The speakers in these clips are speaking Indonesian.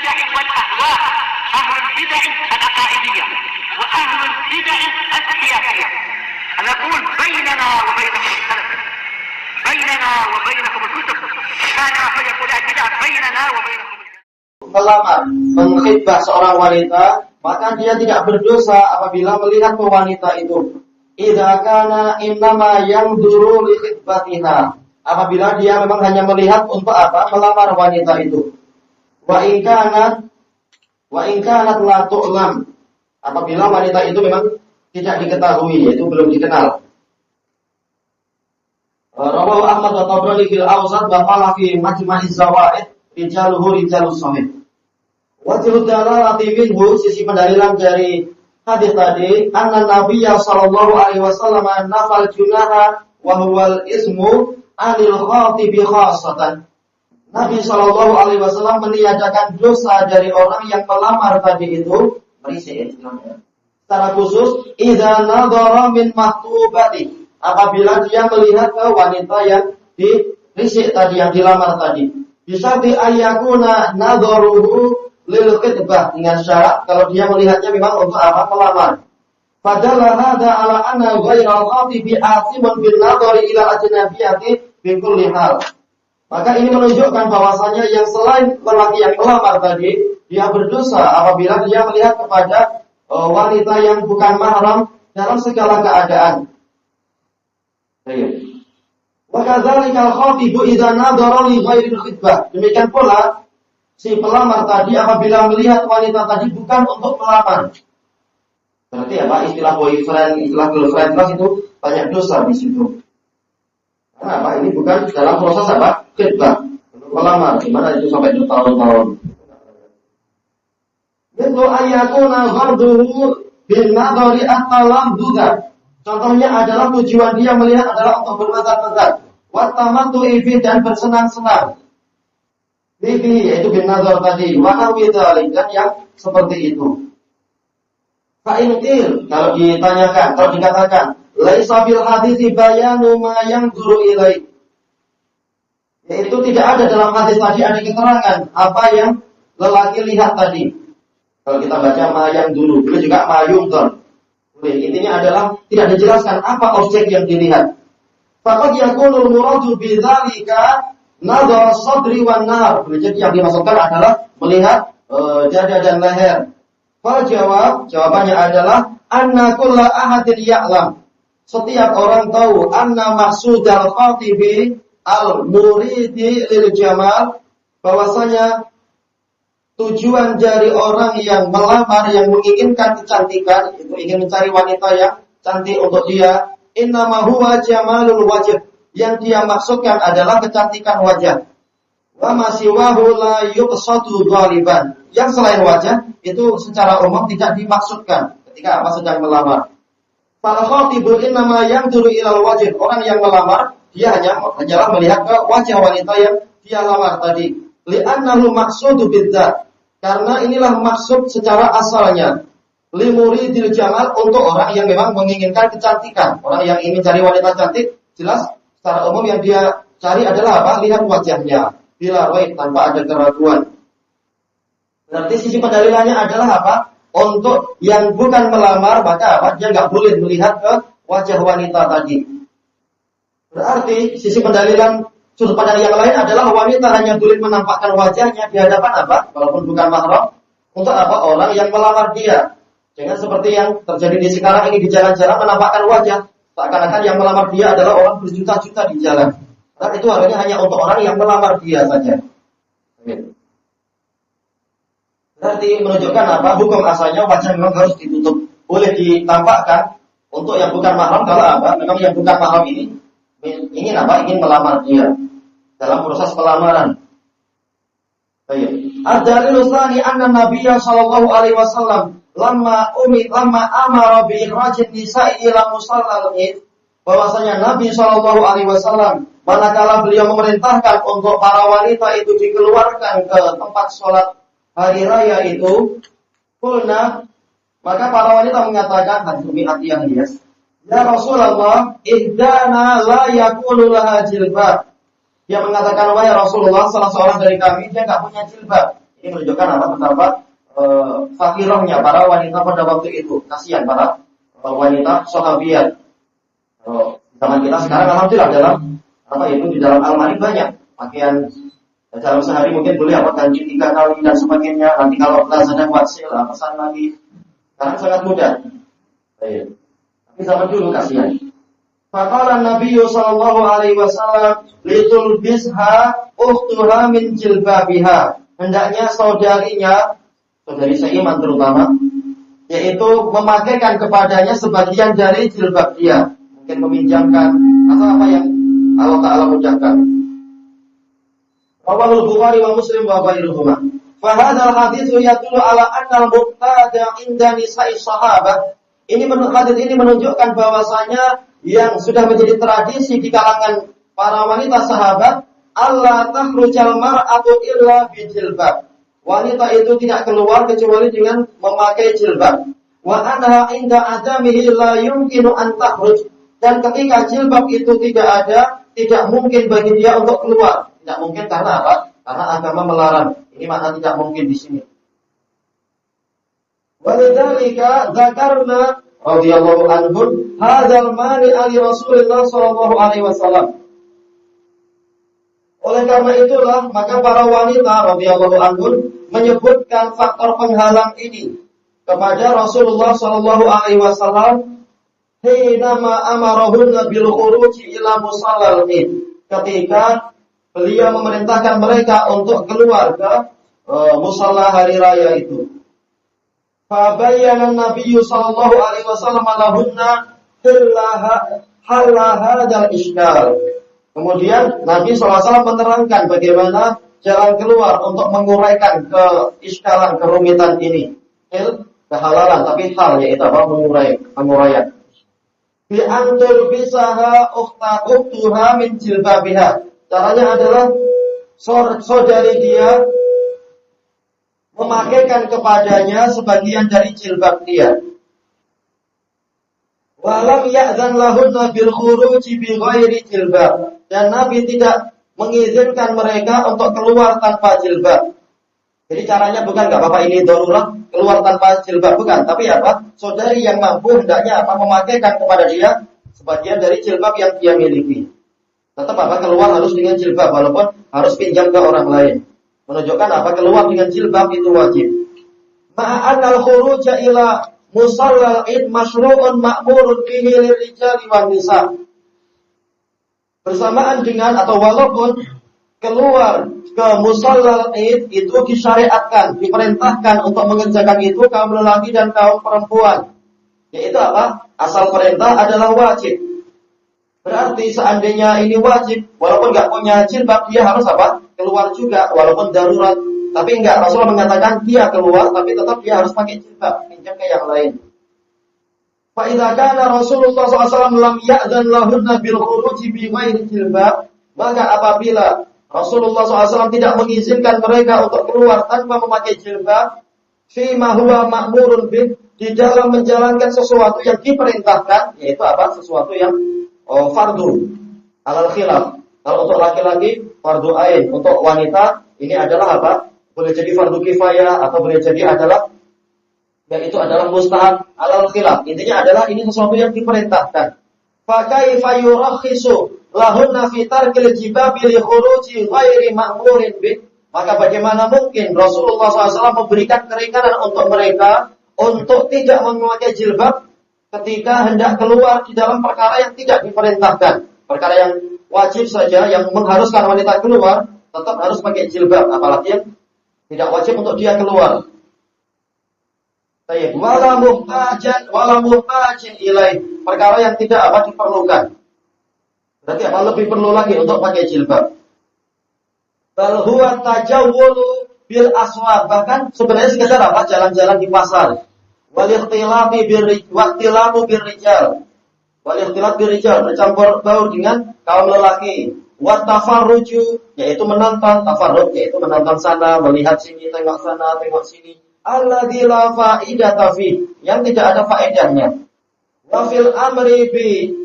البدع والأهواء، أهل البدع العقائدية وأهل البدع السياسية. نقول بيننا وبينكم السلف، بيننا وبينكم الكتب، كان فيقول البدع بيننا وبينكم. Melamar, mengkhitbah seorang wanita, maka dia tidak berdosa apabila melihat wanita itu. Idza kana innama yanzuru li khitbatiha. Apabila dia memang hanya melihat untuk apa? Melamar wanita itu. Wa in kanat la tu'lam. Apabila wanita itu memang tidak diketahui, yaitu belum dikenal. Rawahu Ahmad wa Tabrani fil Awsat wa qala fi Majma'iz Zawaid rijaluhu rijalus sahih. Wajhud dalalati minhu, sisi pendalilan dari hadis tadi, anna Nabiyya sallallahu alaihi wasallam nafal junaha wa huwal ismu anil khatibi khassatan. Nabi sallallahu alaihi wasallam meniadakan dosa dari orang yang melamar tadi itu, berisik istilahnya. Secara khusus, idza nadhara min maktubati, apabila dia melihat ke wanita yang dirisik tadi, yang dilamar tadi. Bisa di ayyakuna nadharuhu lil khitbah, dengan syarat kalau dia melihatnya memang untuk apa? Melamar. Padahal hada ala anna ghairal khatibi asimun bin nadhari ila ajnabiyati bi kulli hal. Maka ini menunjukkan bahwasanya yang selain lelaki yang melamar tadi, dia berdosa apabila dia melihat kepada wanita yang bukan mahram dalam segala keadaan. Wa kadzalika al-khatibu idza nadhara li ghairil khitbah. Demikian pula si pelamar tadi apabila melihat wanita tadi bukan untuk melamar. Berarti apa? Istilah boyfriend, istilah girlfriend itu banyak dosa di situ. Karena apa? Ini bukan dalam proses apa? Khitbah. Untuk melamar, gimana itu sampai bertahun-tahun. Itu ayatuna gharduhu bin nadhari at-talamduda. Contohnya adalah tujuan dia melihat adalah untuk bermazhab-mazhab. Wa tamattu'i dan bersenang-senang. Bibi, yaitu bin nazar tadi, wanawi dzalik, dan yang seperti itu. Fa'inqil, kalau ditanyakan, kalau dikatakan, laisa bil hadithi bayanu ma yanzuru ilai. Yaitu tidak ada dalam hadis tadi ada keterangan apa yang lelaki lihat tadi. Kalau kita baca ma yang dulu, boleh juga ma yungdar. Intinya adalah tidak dijelaskan apa objek yang dilihat. Faqad yakunul muradu bidzalika nadhar sadri wan nahar. Jadi yang dimaksudkan adalah melihat dada dan leher. Fal jawabannya adalah anna kullu ahadin ya'lam. Setiap orang tahu anna maqsudal khatibi al-muridi lil jamal, bahwasanya tujuan dari orang yang melamar, yang menginginkan kecantikan, itu ingin mencari wanita yang cantik untuk dia, innama huwa jamalul wajh. Yang dia maksudkan adalah kecantikan wajah. Wa masiwahu la yuqsadu ghaliban. Yang selain wajah itu secara umum tidak dimaksudkan ketika apa sedang melamar. Fal khatibu innama yanzuru ilal wajh. Orang yang melamar dia hanyalah melihat ke wajah wanita yang dia lamar tadi. Li'annahu maqsudu bidzat. Karena inilah maksud secara asalnya. Limuridil jamal, untuk orang yang memang menginginkan kecantikan. Orang yang ingin cari wanita cantik, jelas secara umum yang dia cari adalah apa? Lihat wajahnya. Bila waib, tanpa ada keraguan. Berarti sisi pendalilannya adalah apa? Untuk yang bukan melamar, maka apa? Dia nggak boleh melihat ke wajah wanita tadi. Berarti sisi pendalilan sudut pandang yang lain adalah wanita hanya boleh menampakkan wajahnya di hadapan apa? Walaupun bukan mahram. Untuk apa? Orang yang melamar dia. Jangan seperti yang terjadi di sekarang ini, di jalan-jalan menampakkan wajah. Seakan-akan yang melamar dia adalah orang berjuta-juta di jalan. Karena itu harusnya hanya untuk orang yang melamar dia saja. Berarti menunjukkan apa? Hukum asalnya wajah memang harus ditutup. Boleh ditampakkan untuk yang bukan mahram kalau apa? Memang yang bukan mahram ini ingin apa? Ingin melamar dia dalam proses pelamaran. Baik. Ad-dalil tsani anna Nabiyya sallallahu alaihi wasallam lamma amara bi ikhrajin nisa'i ila musallal id, bahwasanya Nabi sallallahu alaihi wasallam manakala beliau memerintahkan untuk para wanita itu dikeluarkan ke tempat sholat hari raya itu, qulna, maka para wanita mengatakan hadumi atiyah yes, ya Rasulullah, ihdana la yakunu laha jilbab. Dia mengatakan, wahai Rasulullah, salah seorang dari kami dia enggak punya jilbab. Ini menunjukkan apa? Betapa fakirahnya para wanita pada waktu itu. Kasihan para wanita sahabiyat. Zaman kita sekarang alhamdulillah dalam apa itu di dalam almari banyak pakaian dalam sehari mungkin boleh apa ganti 3 kali dan sebagainya. Nanti kalau Lazada buat sale pesan lagi. Sekarang sangat mudah. Tapi zaman dulu kasihan. Faqala Nabi sallallahu alaihi wasallam litulbisha ukhtuha min jilbabiha. Hendaknya saudari seiman terutama, yaitu memakaikan kepadanya sebagian dari jilbab dia, mungkin meminjamkan atau apa yang Allah Ta'ala mudahkan. Rawahul Bukhari wa Muslim wa ghairuhuma. Fa hadzal hadits yadullu ala anna al-muqtada inda nisa'i sahabah. Hadis ini menunjukkan bahwasanya yang sudah menjadi tradisi di kalangan para wanita sahabat, Allah takhrujal mar'atu illa bijilbab. Wanita itu tidak keluar kecuali dengan memakai jilbab. Wa anha inda adamihi la yumkinu an takhruj. Dan ketika jilbab itu tidak ada, tidak mungkin bagi dia untuk keluar. Tidak mungkin karena apa? Karena agama melarang. Ini makna tidak mungkin di sini. Walidzalika dzakarna radhiyallahu anhu hadzal mani ali Rasulullah sallallahu alaihi wasallam. Oleh karena itulah maka para wanita radhiyallahu anhum menyebutkan faktor penghalang ini kepada Rasulullah sallallahu alaihi wasallam hinama amarahunna bil khuruji ila musallal id, ketika beliau memerintahkan mereka untuk keluar ke musalla hari raya itu. Fa bayyana Nabi sallallahu alaihi wasallam lahunna halaha dal iskal. Kemudian Nabi SAW menerangkan bagaimana jalan keluar untuk menguraikan keiskalan, kerumitan ini. Kehalalan, tapi hal yaitu apa? Penguraian. Bi antul bisaha ukhtuha min jilbabiha. Caranya adalah saudari dia memakaikan kepadanya sebagian dari jilbab dia. Walam ya'zan lahunna bil khuruji bi ghairi jilbab. Dan Nabi tidak mengizinkan mereka untuk keluar tanpa jilbab. Jadi caranya bukan enggak apa-apa ini darurat keluar tanpa jilbab, bukan, tapi apa? Saudari yang mampu hendaknya apa? Memakaikan kepada dia sebagian dari jilbab yang dia miliki. Tetap apa? Keluar harus dengan jilbab walaupun harus pinjam ke orang lain. Menunjukkan apa? Keluar dengan jilbab itu wajib. Ma'anal khuruja ila musallal id masyru'un ma'murun bihi lirijali wan nisa. Bersamaan dengan atau walaupun keluar ke musallal id itu disyariatkan, diperintahkan untuk mengerjakan itu kaum lelaki dan kaum perempuan. Yaitu apa? Asal perintah adalah wajib. Berarti seandainya ini wajib, walaupun enggak punya jilbab dia harus apa? Keluar juga walaupun darurat. Tapi enggak, Rasulullah mengatakan dia keluar tapi tetap dia harus pakai jilbab, pinjam ke yang lain. Fa idza kana Rasulullah SAW lam ya'dzan lahunna bil khuruji bi ghairi jilbab, maka apabila Rasulullah SAW tidak mengizinkan mereka untuk keluar tanpa memakai jilbab, fi ma huwa ma'murun bih, di dalam menjalankan sesuatu yang diperintahkan, yaitu apa? Sesuatu yang fardu alal khilaf. Kalau untuk laki-laki fardu ain, untuk wanita ini adalah apa? Boleh jadi fardu kifayah atau boleh jadi adalah dan itu adalah mustahab alal khilaf. Intinya adalah ini sesuatu yang diperintahkan. Fa kaifa yurakhisu lahunna fi tarkil jibabi li khuruji ghairi ma'murin bih. Maka bagaimana mungkin Rasulullah SAW memberikan keringanan untuk mereka untuk tidak memakai jilbab ketika hendak keluar di dalam perkara yang tidak diperintahkan. Perkara yang wajib saja yang mengharuskan wanita keluar tetap harus pakai jilbab, apalagi yang tidak wajib untuk dia keluar. Wala muhtajin ilaih, perkara yang tidak apa diperlukan. Berarti apa lebih perlu lagi untuk pakai jilbab. Bal huwa tajawwulu bil aswaq, bahkan sebenarnya sekedar apa? Jalan-jalan di pasar. Wal ikhtilafi bir rijal. Wal ikhtilaf bir rijal, bercampur baur dengan kaum lelaki. Wa tafarruju, yaitu menonton, tafarruj yaitu menonton sana, melihat sini, tengok sana, tengok sini. Alladzi la faidata fi, yang tidak ada faedahnya. Wa fil amri bi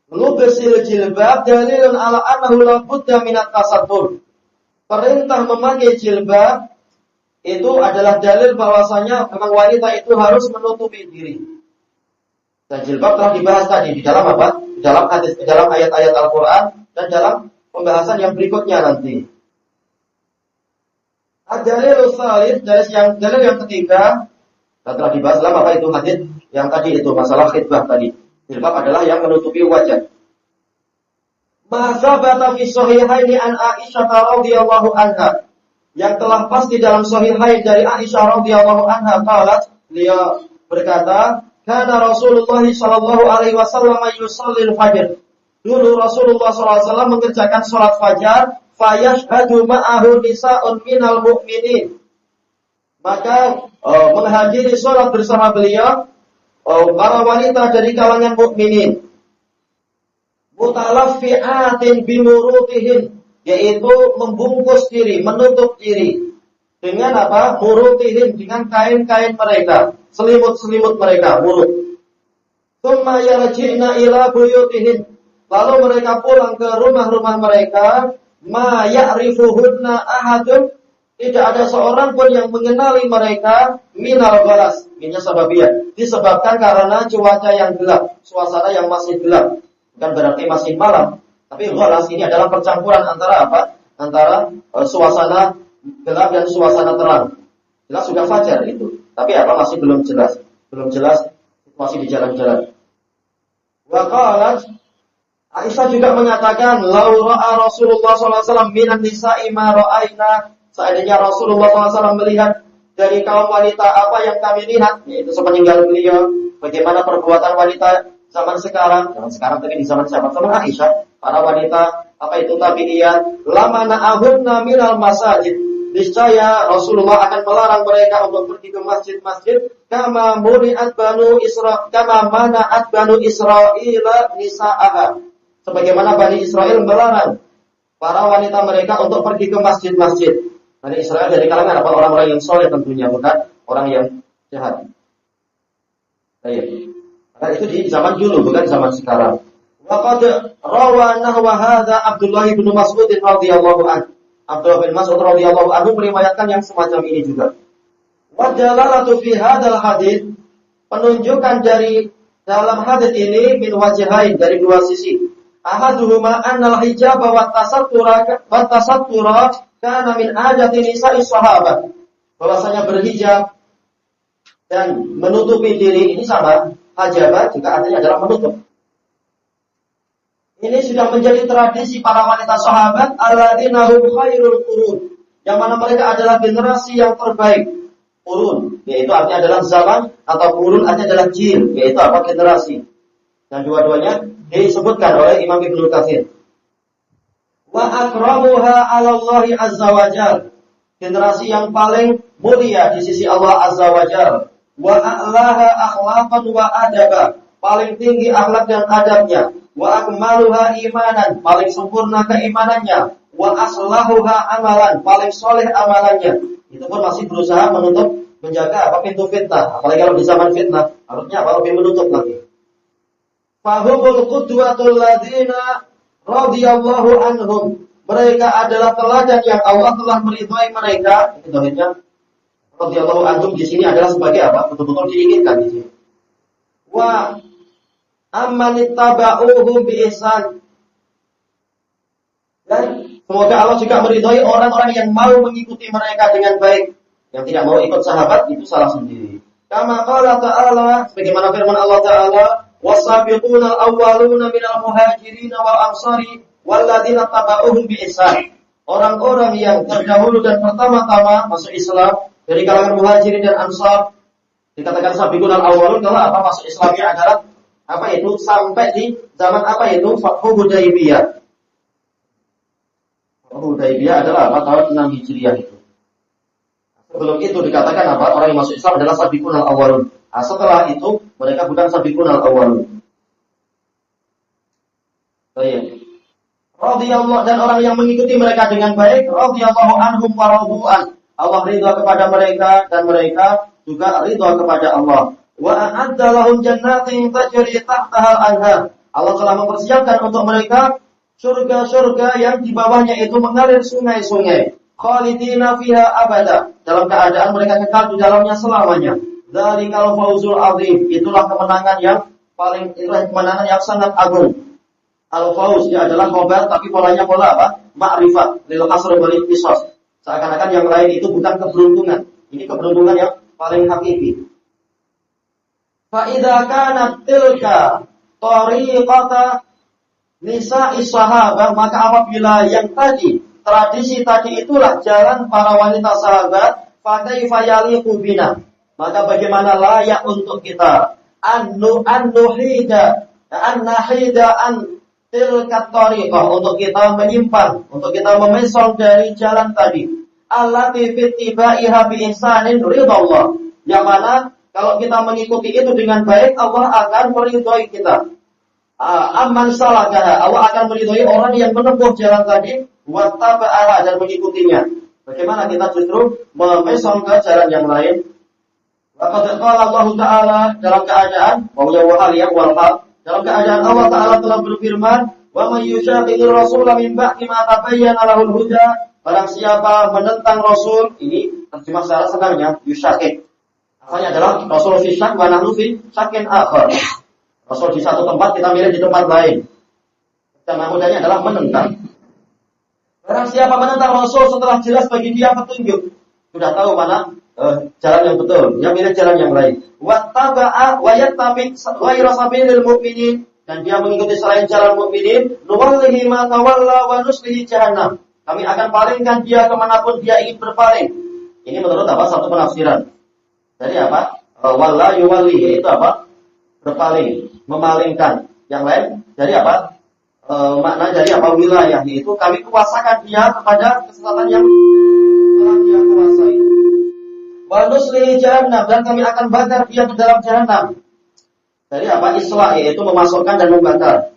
lubsil jilbab dalilun ala annahu la budda minat tasattur. Perintah memakai jilbab itu adalah dalil bahwasanya memang wanita itu harus menutupi diri. Dan jilbab telah dibahas tadi di dalam apa? Di dalam hadis, di dalam ayat-ayat Al-Qur'an dan dalam pembahasan yang berikutnya nanti. Ad-dalil tsalits, dalil yang ketiga, dan telah dibahas dalam apa itu hadis yang tadi itu masalah khitbah tadi. Jilbab adalah yang menutupi wajah. Ma sabata fi sahihaini an Aisyah radhiyallahu anha. Yang telah pasti dalam sahihain dari Aisyah radhiyallahu anha qalat, beliau berkata, kana Rasulullah sallallahu alaihi wasallam yusallil fajr. Dulu Rasulullah sallallahu alaihi wasallam mengerjakan salat fajar, fayashhadu ma'ahu nisa'un minal mu'minin. Maka menghadiri salat bersama beliau para wanita dari kalangan mukminin. Mutalaffi'atin bimurutihin, yaitu membungkus diri, menutup diri dengan apa? Murutihin, dengan kain-kain mereka, selimut-selimut mereka, murut. Tsumma yarji'na ila buyutihin, lalu mereka pulang ke rumah-rumah mereka. Ma ya'rifuhunna ahadun, tidak ada seorang pun yang mengenali mereka. Minal ghalas, minnya sababiyah, disebabkan karena cuaca yang gelap, suasana yang masih gelap. Bukan berarti masih malam, tapi ghalas ini adalah percampuran antara apa? Antara suasana gelap dan suasana terang. Jelas sudah fajar itu, tapi apa masih belum jelas situasi di jalan-jalan. Wa qalat, Aisyah juga mengatakan, lau ra'a Rasulullah SAW minan nisa'i ma ra'aina, seandainya Rasulullah SAW melihat dari kaum wanita apa yang kami lihat, yaitu sepeninggal beliau, bagaimana perbuatan wanita zaman sekarang tapi di zaman siapa? Zaman Aisyah, para wanita apa itu tabi'iyah, lama na'ahunna minal masajid, niscaya Rasulullah akan melarang mereka untuk pergi ke masjid-masjid, kama mana'at banu Israila nisa'aha, sebagaimana Bani Israel melarang para wanita mereka untuk pergi ke masjid-masjid. Bani Israel dari kalangan apa? Orang-orang yang soleh tentunya, bukan orang yang jahat. Baik. Karena itu di zaman dulu, bukan zaman sekarang. Waqad rawa nahwa hadza Abdullah bin Mas'ud radhiyallahu anhu. Abdullah bin Mas'ud radhiyallahu anhu meriwayatkan yang semacam ini juga. Wa dalalatu fi hadzal hadits, penunjukan dari dalam hadis ini min wajhain, dari dua sisi. Ahaduhuma annal hijab wa tasattura kana min adati nisa'i sahabat. Bahwasanya berhijab dan menutupi diri ini sama. Hajabat juga artinya adalah menutup. Ini sudah menjadi tradisi para wanita sahabat alladzina hum khairul qurun, yang mana mereka adalah generasi yang terbaik. Qurun, yaitu artinya adalah zaman, atau qurun artinya adalah jil, yaitu apa? Generasi. Dan dua-duanya disebutkan oleh Imam Ibnu Katsir. Wa akramuha 'ala Allah azza wa jalla, generasi yang paling mulia di sisi Allah azza wa jalla. Wa a'laha akhlaqan wa adaba, paling tinggi akhlak dan adabnya. Wa akmaluha imanan, paling sempurna keimanannya. Wa aslahuha amalan, paling soleh amalannya. Itu pun masih berusaha menutup, menjaga apa? Pintu fitnah. Apalagi kalau di zaman fitnah, harusnya apa? Lebih menutup lagi. Fahumul qudwatul ladzina radhiyallahu anhum, mereka adalah teladan yang Allah telah meridhai mereka. Itu doanya radhiyallahu anhum di sini adalah sebagai apa? Betul-betul diinginkan di sini. Wa ammanittaba'uhum bi ihsan. Dan semoga Allah juga meridhai orang-orang yang mau mengikuti mereka dengan baik. Yang tidak mau ikut sahabat itu salah sendiri. Kama qala ta'ala, sebagaimana firman Allah Ta'ala, was-sabiquna al-awwaluna minal muhajirin wal ansari walladzina taba'uhum bi ihsan. Orang-orang yang terdahulu dan pertama-tama masuk Islam dari kalangan muhajirin dan ansar, dikatakan sabiqun al-awwalun, kalau apa masuk Islamnya adalah apa itu sampai di zaman apa itu Fathu Hudaybiyah. Fathu Hudaybiyah adalah apa? Tahun 6 Hijriah itu. Sebelum itu dikatakan apa? Orang yang masuk Islam adalah sabiqun al-awwalun. Nah, setelah itu mereka bukan sabiqun al-awwalun. Baik. Radhiyallahu, dan orang yang mengikuti mereka dengan baik, radhiyallahu anhum wa radu'an. Allah ridha kepada mereka dan mereka juga ridha kepada Allah. Wa a'adda lahum jannatin tajri tahtaha al-anhar. Allah telah mempersiapkan untuk mereka surga-surga yang di bawahnya itu mengalir sungai-sungai. khalidina fiha abada, dalam keadaan mereka kekal di dalamnya selamanya. Dzalikal fawzul azim, itulah kemenangan yang sangat agung. Al-fawz dia adalah khobar tapi polanya pola apa? Ma'rifat lil hasr wal ittisas. Seakan-akan yang lain itu bukan keberuntungan. Ini keberuntungan yang paling hakiki. Fa idza kanat tilka tariqata nisa'i sahabah, maka apabila yang tadi tradisi tadi itulah jalan para wanita sahabat, fa kaifa yaliqu bina, maka bagaimana layak untuk kita an nahida an tilka tariqah, untuk kita menyimpang, untuk kita memesong dari jalan tadi. Allati fi tibaiha bi insanin ridallah, yang mana kalau kita mengikuti itu dengan baik, Allah akan meridhoi kita. Aman salakaha, Allah akan meridhoi orang yang menempuh jalan tadi, wa taba'aha, dan mengikutinya. Bagaimana kita justru memesong ke jalan yang lain? Qad qala Allah Ta'ala, dalam keadaan dalam keadaan Allah Ta'ala telah berfirman, wa may yushaqiqir rasula min ba'di ma tabayyana lahul huda, barang siapa menentang Rasul, ini terjemah secara senangnya yushaqiq. Asalnya adalah Rasul fi syak wa nahnu fi syakin akhar. Rasul di satu tempat, kita milih di tempat lain. Tema mudahnya adalah menentang. Barang siapa menentang Rasul setelah jelas bagi dia petunjuk, sudah tahu mana jalan yang betul, dia milih jalan yang lain. Wattaba'a wa yattabi' ghayra sabilil mu'minin, dan dia mengikuti selain jalan mukminin, nuwallihi ma tawalla wa nuslihi jahannam. Kami akan palingkan dia kemanapun dia ingin berpaling. Ini menurut apa? Satu penafsiran. Jadi apa? Walla yuwalli, yaitu apa? Berpaling, memalingkan. Yang lain jadi apa? Makna jadi apa? Wilayah, yaitu kami kuasakan dia kepada kesesatan yang telah dia kuasai. Wa nuslihi jahannam, dan kami akan bakar dia ke dalam jahannam. Jadi apa? Islah, yaitu memasukkan dan membakar.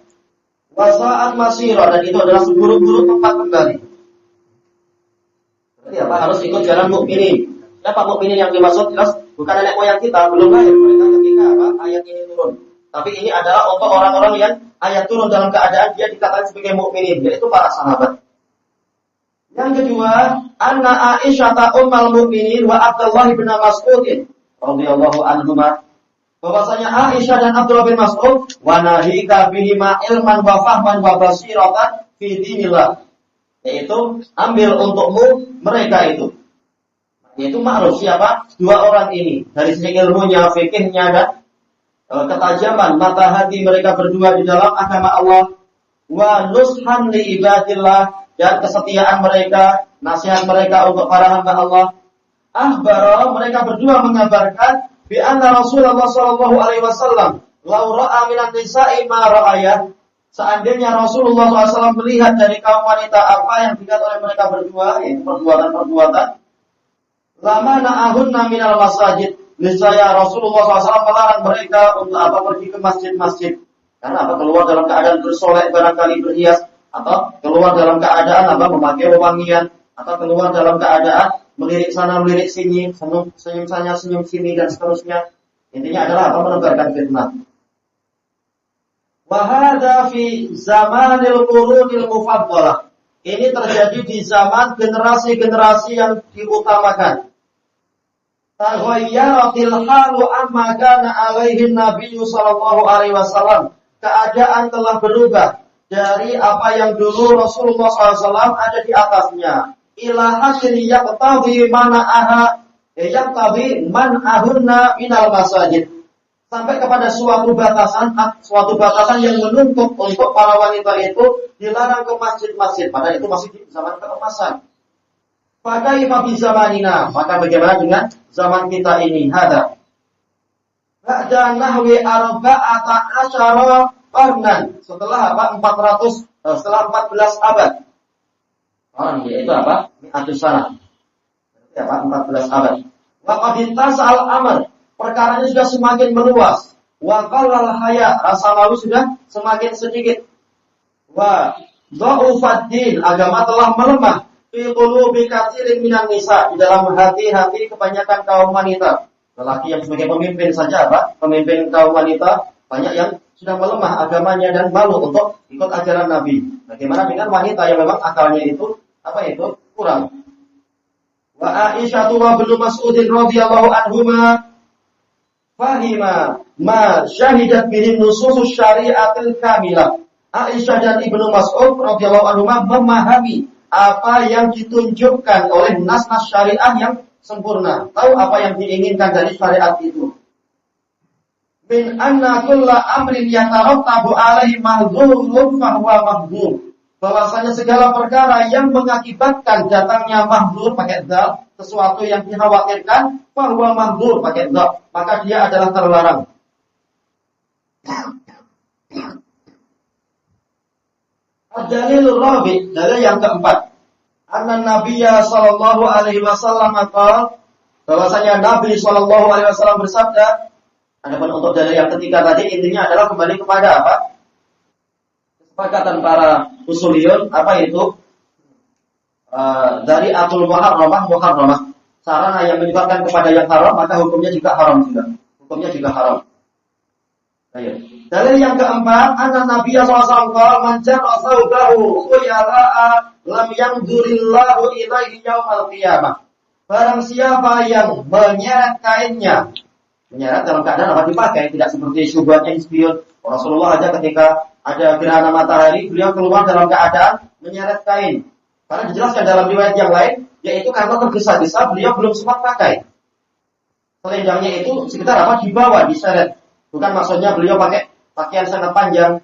Wa sa'at masira, dan itu adalah seburuk-buruk tempat kembali. Jadi apa? Harus ikut jalan mukminin. Siapa mukminin yang dimaksud? Jelas bukan nenek moyang kita, belum lahir mereka ketika apa? Ayat ini turun. Tapi ini adalah untuk orang-orang yang ayat turun dalam keadaan dia dikatakan sebagai mukminin, yaitu para sahabat. Yang kedua, anna Aisyah ummul mukminin wa Abdullah bin Mas'ud radhiyallahu anhuma, bahwasanya Aisyah dan Abdullah bin Mas'ud wa nahika bihima ilman wa fahman wa basiratan fi dinillah, yaitu ambil untukmu mereka itu. Yaitu ma'ruf siapa? Dua orang ini dari segi ilmunya, fikihnya, dan ketajaman mata hati mereka berdua di dalam agama Allah. Wa nushan li ibadillah, dan kesetiaan mereka, nasihat mereka untuk para hamba Allah. Akhbara, mereka berdua mengabarkan bi anna Rasulullah sallallahu alaihi wasallam law ra'a minan nisa'i ma ra'aya, seandainya Rasulullah SAW melihat dari kaum wanita apa yang dilihat oleh mereka berdua, yaitu perbuatan-perbuatan, lama na'ahunna minal masajid, niscaya Rasulullah SAW melarang mereka untuk apa? Pergi ke masjid-masjid. Karena apa? Keluar dalam keadaan bersolek, barangkali berhias, atau keluar dalam keadaan apa? Memakai wewangian, atau keluar dalam keadaan melirik sana, melirik sini, senyum sana, senyum sini, dan seterusnya. Intinya adalah apa? Menebarkan fitnah. Wa hadza fi zamanil qurunil mufaddalah. Ini terjadi di zaman generasi-generasi yang diutamakan. Taghayyaratil halu amma kana alaihi nabiyyu sallallahu alaihi wasallam. Keadaan telah berubah dari apa yang dulu Rasulullah SAW ada di atasnya. Ila akhiri yaqtabi man ahunna minal masajid. Sampai kepada suatu batasan yang menuntut untuk para wanita itu dilarang ke masjid-masjid. Padahal itu masih di zaman keemasan. Fakaifa bi zamanina, maka bagaimana dengan zaman kita ini? Hada ba'da nahwi arba'ata asyara qarnan, setelah apa? 14 abad. Yaitu apa? Mi'atus sana. Berarti apa? 14 abad. Wa qad intasal amr, perkaranya sudah semakin meluas. Wa qallal haya, rasa malu sudah semakin sedikit. Wa dha'ufad din, agama telah melemah. Fi qulubi katsirin minan nisa, di dalam hati-hati kebanyakan kaum wanita. Lelaki yang sebagai pemimpin saja apa? Pemimpin kaum wanita banyak yang sudah melemah agamanya dan malu untuk ikut ajaran Nabi. Bagaimana dengan wanita yang memang akalnya itu apa itu kurang? Wa Aisyah wa Ibnu Mas'ud radhiyallahu anhuma fahima ma syahidat bihi nusus syariatil kamilah. Aisyah dan Ibnu Mas'ud radhiyallahu anhuma memahami apa yang ditunjukkan oleh nas-nas syariah yang sempurna. Tahu apa yang diinginkan dari syariat itu. Min anna kulla amrin yatarattabu alaihi mahdhurun fa huwa mahdhur. Bahwasanya segala perkara yang mengakibatkan datangnya mahdhur pakai dzal, sesuatu yang dikhawatirkan, fa huwa mahdhur pakai dzal, maka dia adalah terlarang. Ad-dalilur rabi', dalil yang keempat. Anna Nabiyya sallallahu alaihi wasallam qala, bahwasanya Nabi sallallahu alaihi wasallam bersabda. Adapun untuk dalil yang ketiga tadi intinya adalah kembali kepada apa? Kesepakatan para usuliyun apa itu? Dari atul muharramah. Sarana yang menyebabkan kepada yang haram maka hukumnya juga haram juga. Ayo. Dalil yang keempat, anna Nabi sallallahu alaihi wasallam man jarra thawbahu khuyala'a lam yanzurillahu ilaihi yaumal qiyamah. Barang siapa yang menyeret kainnya, menyeret dalam keadaan apa dipakai, tidak seperti syubhatnya ispion. Rasulullah aja ketika ada gerhana matahari, beliau keluar dalam keadaan menyeret kain. Karena dijelaskan dalam riwayat yang lain, yaitu karena tergesa-gesa beliau belum sempat pakai. Selendangnya itu sekitar apa dibawa, diseret. Bukan maksudnya beliau pakai pakaian sangat panjang.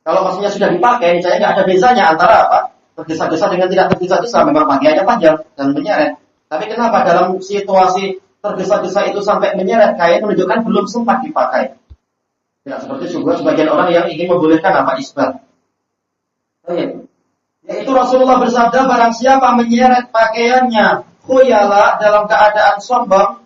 Kalau maksudnya sudah dipakai, saya nggak ada bezanya antara apa tergesa-gesa dengan tidak tergesa-gesa. Memang pakaiannya panjang dan menyeret. Tapi kenapa dalam situasi tergesa-gesa itu sampai menyeret kain menunjukkan belum sempat dipakai? Tidak seperti sebagian orang yang ingin membolehkan apa isbal. Yaitu Rasulullah bersabda, barang siapa menyeret pakaiannya khuyala dalam keadaan sombong.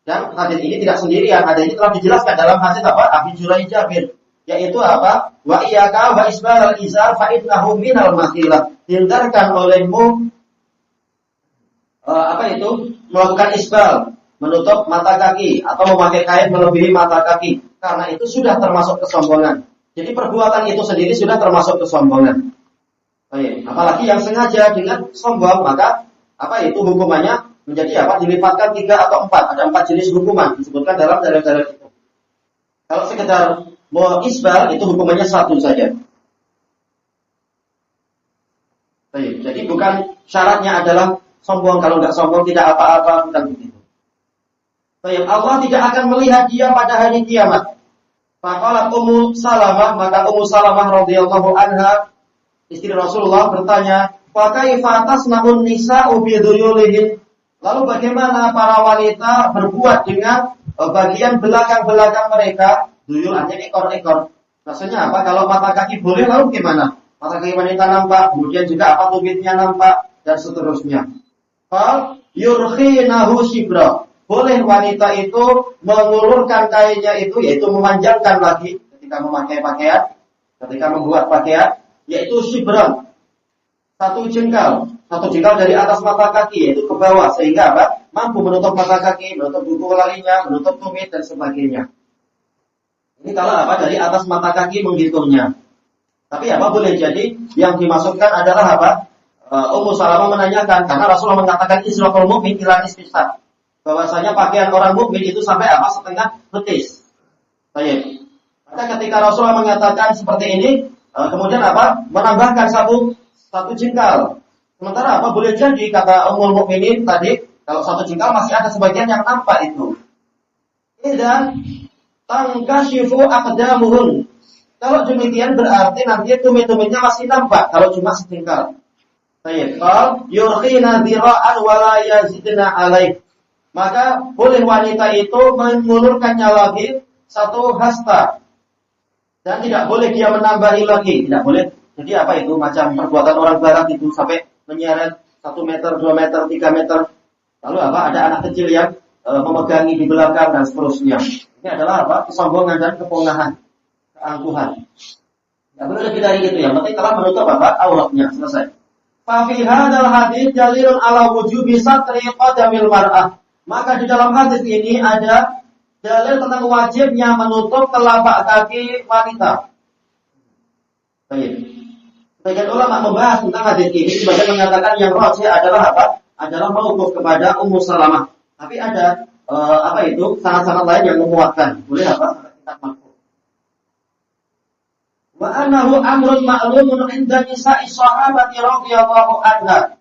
Dan hadis ini tidak sendirian, hadis ini telah dijelaskan dalam hadis apa? Abi Juraij Jabir, yaitu apa? Wa iyyaka wa isbal al-izar fa innahu minal makhilah. Hindarkan olehmu melakukan isbal, menutup mata kaki atau memakai kain melebihi mata kaki, karena itu sudah termasuk kesombongan. Jadi perbuatan itu sendiri sudah termasuk kesombongan. Apalagi yang sengaja dengan sombong, maka hukumannya menjadi dilipatkan 3 atau 4. Ada 4 jenis hukuman disebutkan dalam dalil-dalil itu. Kalau sekedar mau isbal itu hukumannya 1 saja. Jadi bukan syaratnya adalah sombong. Kalau nggak sombong tidak apa-apa, bukan begitu. Allah tidak akan melihat dia pada hari kiamat. Faqalat Ummu Salamah, maka Ummu Salamah radhiyallahu anha, istri Rasulullah bertanya, "Fa kaifa tasna'un nisa'u bi dhuyulihin?" Lalu bagaimana para wanita berbuat dengan bagian belakang-belakang mereka? Duyul artinya ekor-ekor. Maksudnya apa? Kalau mata kaki boleh, lalu gimana? Mata kaki wanita nampak, kemudian juga tumitnya nampak, dan seterusnya. Fal yurkhinahu shibra. Boleh wanita itu mengulurkan kainnya itu, yaitu memanjangkan lagi ketika memakai pakaian, ketika membuat pakaian, yaitu shibra. 1 jengkal dari atas mata kaki, yaitu ke bawah, sehingga mampu menutup mata kaki, menutup buku lalinya, menutup tumit dan sebagainya. Ini kalau dari atas mata kaki menghitungnya. Tapi boleh jadi yang dimasukkan adalah Ummu Salamah menanyakan, karena Rasulullah mengatakan israful mu'min ila nisfisat, bahwasanya pakaian orang mukmin itu sampai setengah betis. Baik. Maka ketika Rasulullah mengatakan seperti ini, kemudian menambahkan satu jengkal. Sementara boleh jadi kata Ummul Mukminin tadi, kalau 1 jengkal masih ada sebagian yang nampak itu. Dan tangkashifu aqdamuhun. Kalau demikian berarti nanti tumit-tumitnya masih nampak kalau cuma sejengkal. Baik, qal yurkhina dhira'an wa la yazidna alaih. Maka boleh wanita itu mengulurkannya lagi 1 hasta. Dan tidak boleh dia menambahi lagi, tidak boleh. Jadi itu macam perbuatan orang barat itu sampai menyeret 1 meter, 2 meter, 3 meter. Lalu ada anak kecil yang memegangi di belakang dan seterusnya. Ini adalah kesombongan dan kepongahan, keangkuhan. Tidak boleh lebih dari itu. Yang penting telah menutup auratnya, selesai. Fa fi hadzal hadits dalilun ala wujubi satri qadamil mar'ah. Maka di dalam hadis ini ada dalil tentang wajibnya menutup telapak kaki wanita. Baik. Sebagian ulama membahas tentang hadis ini, sebagian mengatakan yang rajih adalah adalah mauquf kepada Ummu Salamah. Tapi ada sanad-sanad lain yang menguatkan. Boleh apa? Kitab marfu'. Wa annahu amrun ma'lumun 'inda nisa'i sahabati radhiyallahu anha.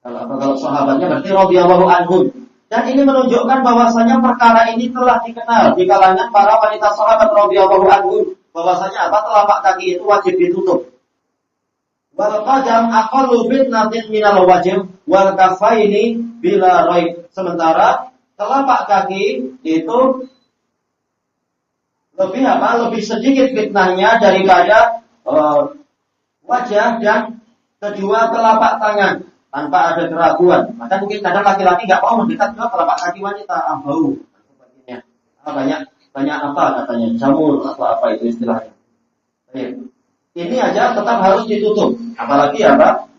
Kalau sahabatnya berarti radhiyallahu anhum. Dan ini menunjukkan bahwasanya perkara ini telah dikenal di kalangan para wanita sahabat radhiyallahu anhum, bahwasanya telapak kaki itu wajib ditutup. Wal qadam aqallu fitnatin minal wajib wal kafaini bila raib. Sementara telapak kaki itu lebih sedikit fitnahnya daripada wajah dan kedua telapak tangan tanpa ada keraguan. Maka mungkin kadang laki-laki nggak mau mendekat ke telapak kaki wanita, bau sebagainya. Banyak apa katanya, jamur atau apa itu istilahnya. Ini aja tetap harus ditutup, apalagi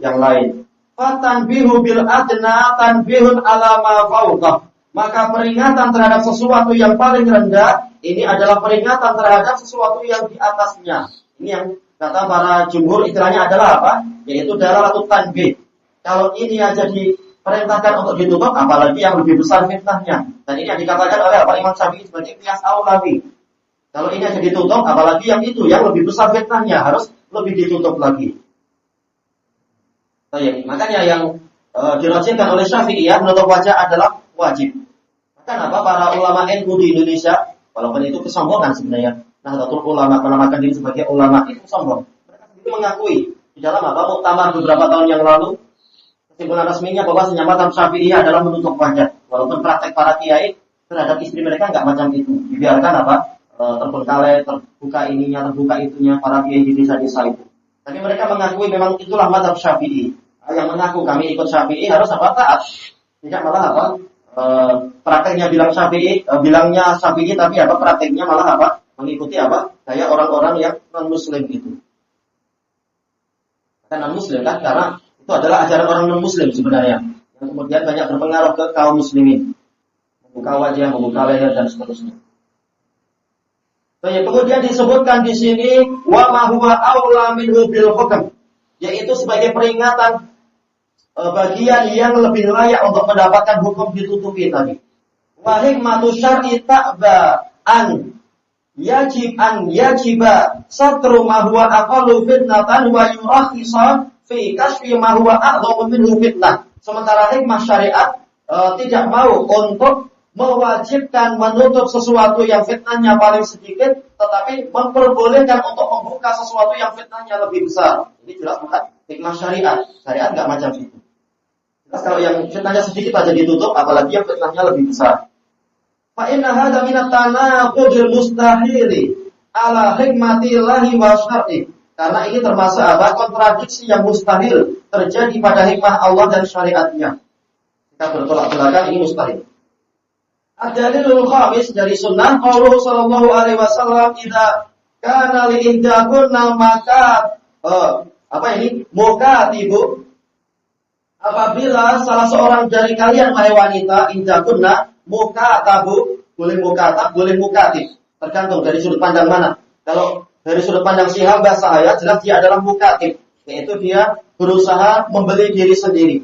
yang lain. Fatanbihu bil adna tanbihun ala ma fawqah. Maka peringatan terhadap sesuatu yang paling rendah ini adalah peringatan terhadap sesuatu yang di atasnya. Ini yang kata para jumhur istilahnya adalah apa? Yaitu dalalatut tanbih. Kalau ini aja diperintahkan untuk ditutup, apalagi yang lebih besar fitnahnya. Dan ini yang dikatakan oleh Imam Syafi'i sebagai qiyas aulawi. Kalau ini aja ditutup, apalagi yang itu yang lebih besar fitnahnya harus lebih ditutup lagi. Makanya yang dirajinkan oleh Syafi'i menutup wajah adalah wajib. Bahkan para ulama NU di Indonesia, walaupun itu kesombongan sebenarnya, Nahdlatul Ulama menamakan diri sebagai ulama itu sombong. Mereka sendiri mengakui di dalam muktamar beberapa tahun yang lalu, kesimpulan resminya bahwa mazhab Syafi'i adalah menutup wajah. Walaupun praktek para kiai terhadap istri mereka nggak macam itu, dibiarkan terbengkalai, terbuka ininya, terbuka itunya para kiai di desa-desa itu. Tapi mereka mengakui memang itulah mazhab Syafi'i. Yang mengaku kami ikut Syafi'i harus taat. Tidak malah prakteknya bilangnya Syafi'i tapi prakteknya malah mengikuti gaya orang-orang yang non muslim itu. Kan non muslim kan karena itu adalah ajaran orang non muslim sebenarnya yang kemudian banyak berpengaruh ke kaum muslimin. Membuka wajah, membuka leher dan seterusnya. Kemudian disebutkan di sini wa ma huwa aula minhu bil hukm, yaitu sebagai peringatan bagian yang lebih layak untuk mendapatkan hukum ditutupi tadi. Wa hikmatu syar'i ta'ba an yajiba satru ma huwa aqallu fitnatan wa yurakhisa fi kasfi ma huwa a'dhamu minhu fitnah. Sementara hikmah syariat tidak mau untuk mewajibkan menutup sesuatu yang fitnahnya paling sedikit, tetapi memperbolehkan untuk membuka sesuatu yang fitnahnya lebih besar. Ini jelas bukan hikmah syariat. Syariat nggak macam itu. Jelas kalau yang fitnahnya sedikit aja ditutup, apalagi yang fitnahnya lebih besar. Fa inna hadza min at-tanaqudil mustahili ala hikmatillahi wa syar'i. Karena ini termasuk kontradiksi yang mustahil terjadi pada hikmah Allah dan syariatnya. Kita bertolak belakang, ini mustahil. Ad-dalilul khamis dari sunnah qauluhu sallallahu alaihi wasallam idza kana li ihdakunna maka mukatibu, apabila salah seorang dari kalian wahai wanita ihdakunna mukatabu, boleh mukatab boleh mukatib, tergantung dari sudut pandang mana. Kalau dari sudut pandang si hamba sahaya jelas dia adalah mukatib, yaitu dia berusaha membeli diri sendiri.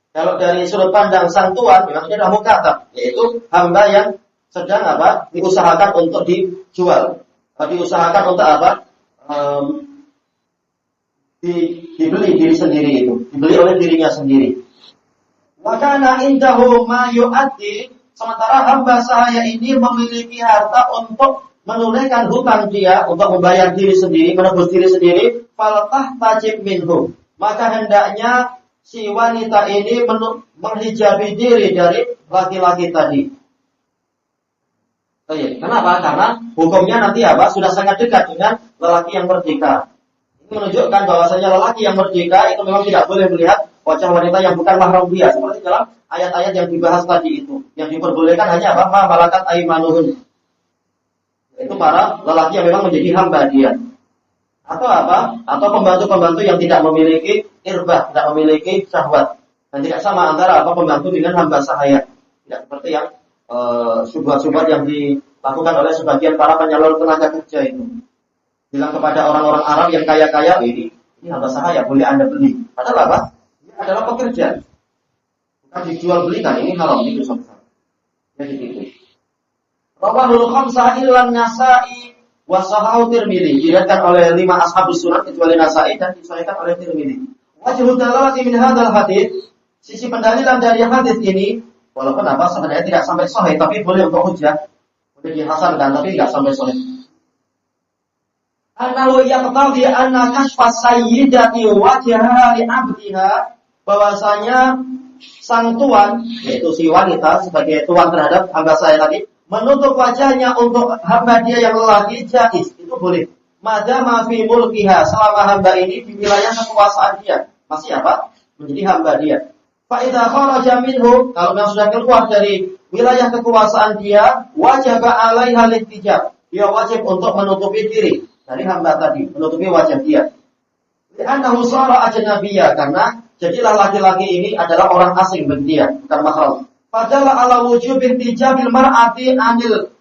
Kalau dari sudut pandang sang tuan, memang dia adalah mukatab, yaitu hamba yang sedang diusahakan untuk dijual, diusahakan untuk dibeli diri sendiri itu, dibeli oleh dirinya sendiri. Wakana indahu ma yu'addi, sementara hamba sahaya ini memiliki harta untuk menunaikan hutang dia, untuk membayar diri sendiri, menebus diri sendiri, falatah tajib minhu, maka hendaknya si wanita ini menghijabi diri dari laki-laki tadi. Kenapa? Karena hukumnya nanti sudah sangat dekat dengan lelaki yang merdeka. Ini menunjukkan bahwasanya lelaki yang merdeka itu memang tidak boleh melihat wajah wanita yang bukan mahram dia, seperti dalam ayat-ayat yang dibahas tadi itu. Yang diperbolehkan hanya ma malakat aimanuhun, yaitu para lelaki yang memang menjadi hamba dia. Atau pembantu-pembantu yang tidak memiliki irbah, tidak memiliki syahwat. Dan tidak sama antara pembantu dengan hamba sahaya. Tidak seperti yang syubhat-syubhat yang dilakukan oleh sebagian para penyalur tenaga kerja itu. Bilang kepada orang-orang Arab yang kaya-kaya, ini hamba sahaya, boleh Anda beli. Padahal Dia adalah pekerja. Bukan dijual belikan, ini haram, ini dosa besar. Jadi itu. Rawahul khamsah illan Nasa'i wa sahahu Tirmidzi. Diriwayatkan oleh 5 ashabus sunan kecuali Nasa'i dan disahihkan oleh Tirmidzi. Wajhu dalalati min hadzal hadits, sisi pendalilan dari hadis ini, walaupun sebenarnya tidak sampai sahih tapi boleh untuk hujjah. Boleh dihasankan tapi tidak sampai sahih. Annahu yaqtadi anna kashfa sayyidati wajhaha li 'abdiha, bahwasanya sang tuan, yaitu si wanita sebagai tuan terhadap hamba saya tadi, menutup wajahnya untuk hamba dia yang lelaki jaiz, itu boleh. Madama fi mulkiha, selama hamba ini di wilayah kekuasaan dia, masih menjadi hamba dia. Fa idza kharaja minhu, kalau memang sudah keluar dari wilayah kekuasaan dia, wajib 'alaiha al-ihtijab, dia wajib untuk menutupi diri dari hamba tadi, menutupi wajah dia. Li'annahu shara ajnabiyya, karena jadilah laki-laki ini adalah orang asing bagi dia, bukan mahram. Padahal ala wujub ihtijabil mar'ati anil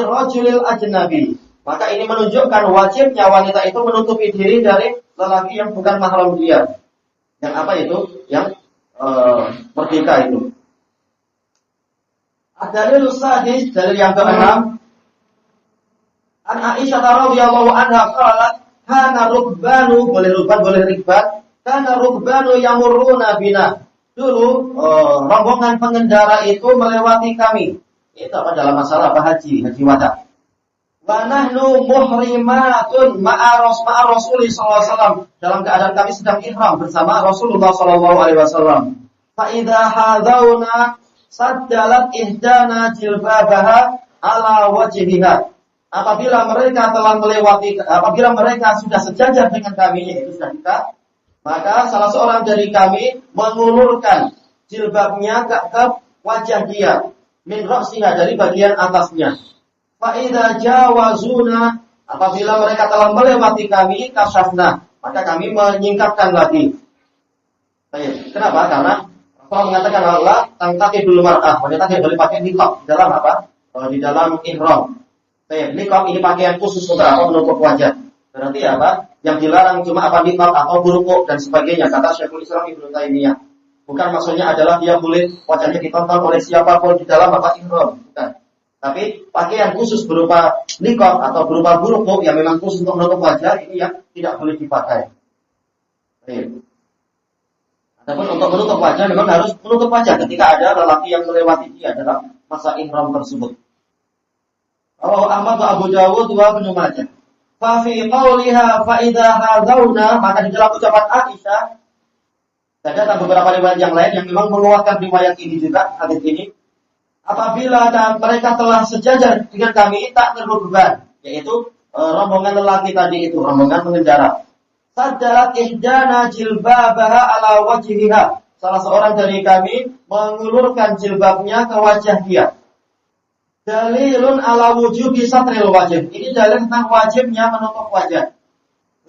rajulil ajnabi. Maka ini menunjukkan wajibnya wanita itu menutupi diri dari lelaki yang bukan mahram dia. Yang Yang merdeka itu. Ad-dalil sadis, dalil yang ke-6. An Aisyah radhiyallahu anha qalat, kana rukbanu, boleh rikban, kana rukbanu yamurruna bina. Dulu rombongan pengendara itu melewati kami. Itu dalam masalah haji wada. Wa nahnu muhrimatun ma'a Rasulullah sallallahu alaihi wasallam. Dalam keadaan kami sedang ihram bersama Rasulullah sallallahu alaihi wasallam. Fa idza hadzauna saddalat ihdana jilbabaha ala wajhiha. Apabila mereka sudah sejajar dengan kami, yaitu sudah kita, maka salah seorang dari kami mengulurkan jilbabnya ke wajah dia, min ra'siha, dari bagian atasnya. Fa idza jawazuna, apabila mereka telah melewati kami, kashafna, maka kami menyingkapkan lagi. Baik. Kenapa? Karena Allah mengatakan Allah tangkaqibul mar'ah, wanita tidak boleh pakai niqab dalam di dalam ihram. Baik, niqab ini pakaian khusus untuk menutup wajah. Berarti yang dilarang cuma niqab atau burukuk dan sebagainya, kata Syekhul Islam Ibnu Taimiyah. Bukan maksudnya adalah dia boleh wajahnya ditonton oleh siapapun di dalam ihram, bukan. Tapi pakaian khusus berupa niqab atau berupa burukuk yang memang khusus untuk menutup wajah, ini yang tidak boleh dipakai. Baik. Adapun untuk menutup wajah memang harus menutup wajah ketika ada lelaki yang melewati dia dalam masa ihram tersebut. Rawahu Ahmad wa Abu Dawud wa Ibnu Majah. Fa fi qauliha fa idza hadzauna, maka di dalam ucapan Aisyah ada beberapa riwayat yang lain yang memang menguatkan riwayat ini juga, hadis ini. Apabila mereka telah sejajar dengan kami, tak terbeban, yaitu rombongan lelaki tadi itu, rombongan pengendara. Sadarat ihdana jilbabaha ala wajhiha. Salah seorang dari kami mengulurkan jilbabnya ke wajah dia. Dalilun ala wujubi satril wajh. Ini dalil tentang wajibnya menutup wajah.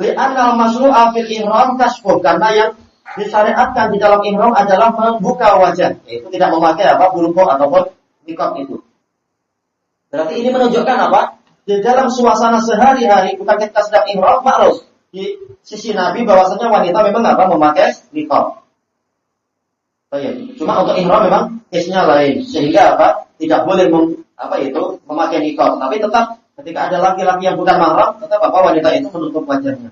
Li'anna al-masru'a fil ihram kasfuh, karena yang disyariatkan di dalam ihram adalah membuka wajah, yaitu tidak memakai burukuk ataupun niqab itu. Berarti ini menunjukkan di dalam suasana sehari-hari, bukan ketika sedang ihram, makruf di sisi Nabi bahwasanya wanita memang memakai niqab. Baik. Cuma untuk ihram memang case-nya lain, sehingga tidak boleh memakai niqab. Tapi tetap ketika ada laki-laki yang bukan mahram, tetap wanita itu menutup wajahnya.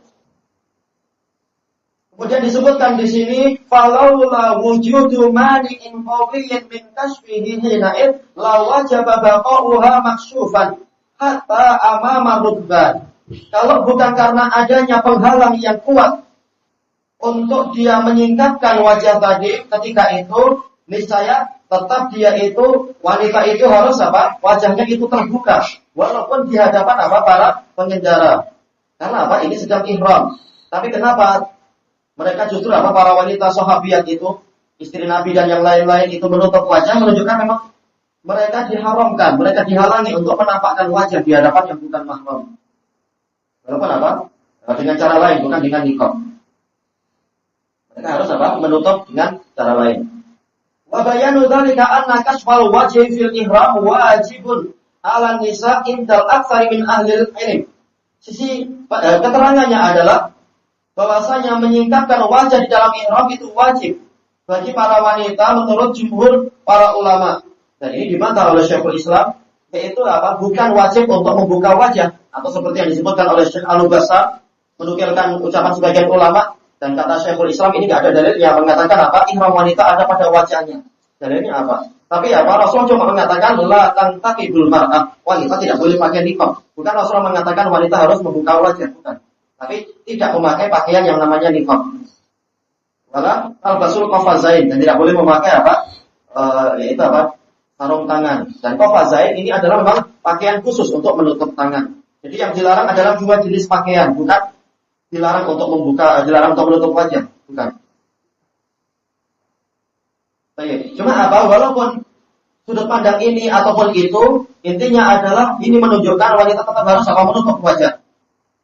Kemudian disebutkan di sini, falaula wujudu mani'in qawiyyin min kashfihi hina'id la wajaba baqa'uha maksyufan hatta amama rukban. Kalau bukan karena adanya penghalang yang kuat untuk dia menyingkapkan wajah tadi, ketika itu niscaya tetap wanita itu harus wajahnya itu terbuka walaupun di hadapan para pengendara. Karena ini sedang ihram. Tapi kenapa mereka justru para wanita sahabiyat itu, istri Nabi dan yang lain-lain itu menutup wajah, menunjukkan memang mereka diharamkan, mereka dihalangi untuk menampakkan wajah di hadapan yang bukan mahram. Walaupun dengan cara lain, bukan dengan niqab. Mereka harus menutup dengan cara lain. Wa bayanu dzalika anna kashfal wajhi fil ihram wajibun 'ala nisa indal aktsari min ahli ilm. Sisi keterangannya adalah bahwasanya menyingkapkan wajah di dalam ihram itu wajib bagi para wanita menurut jumhur para ulama. Dan ini dibantah oleh Syekhul Islam, yaitu apa? Bukan wajib untuk membuka wajah, atau seperti yang disebutkan oleh Syekh Al-Ubassar, menukilkan ucapan sebagian ulama, dan kata Syekhul Islam ini tidak ada dalil yang mengatakan apa? Ihram wanita ada pada wajahnya. Dalilnya apa? Tapi apa? Rasul cuma mengatakan la tantaqibul mar'ah, wanita tidak boleh pakai niqab. Bukan Rasul mengatakan wanita harus membuka wajah, bukan. Tapi tidak memakai pakaian yang namanya niqab. Wala albasul qafazain, dan tidak boleh memakai apa? Yaitu apa? Sarung tangan. Dan qafazain ini adalah memang pakaian khusus untuk menutup tangan. Jadi yang dilarang adalah dua jenis pakaian, bukan dilarang untuk membuka, dilarang untuk menutup wajah, bukan. Baik. Cuma apa? Walaupun sudut pandang ini ataupun itu, intinya adalah ini menunjukkan wanita tetap harus apa? Menutup wajah.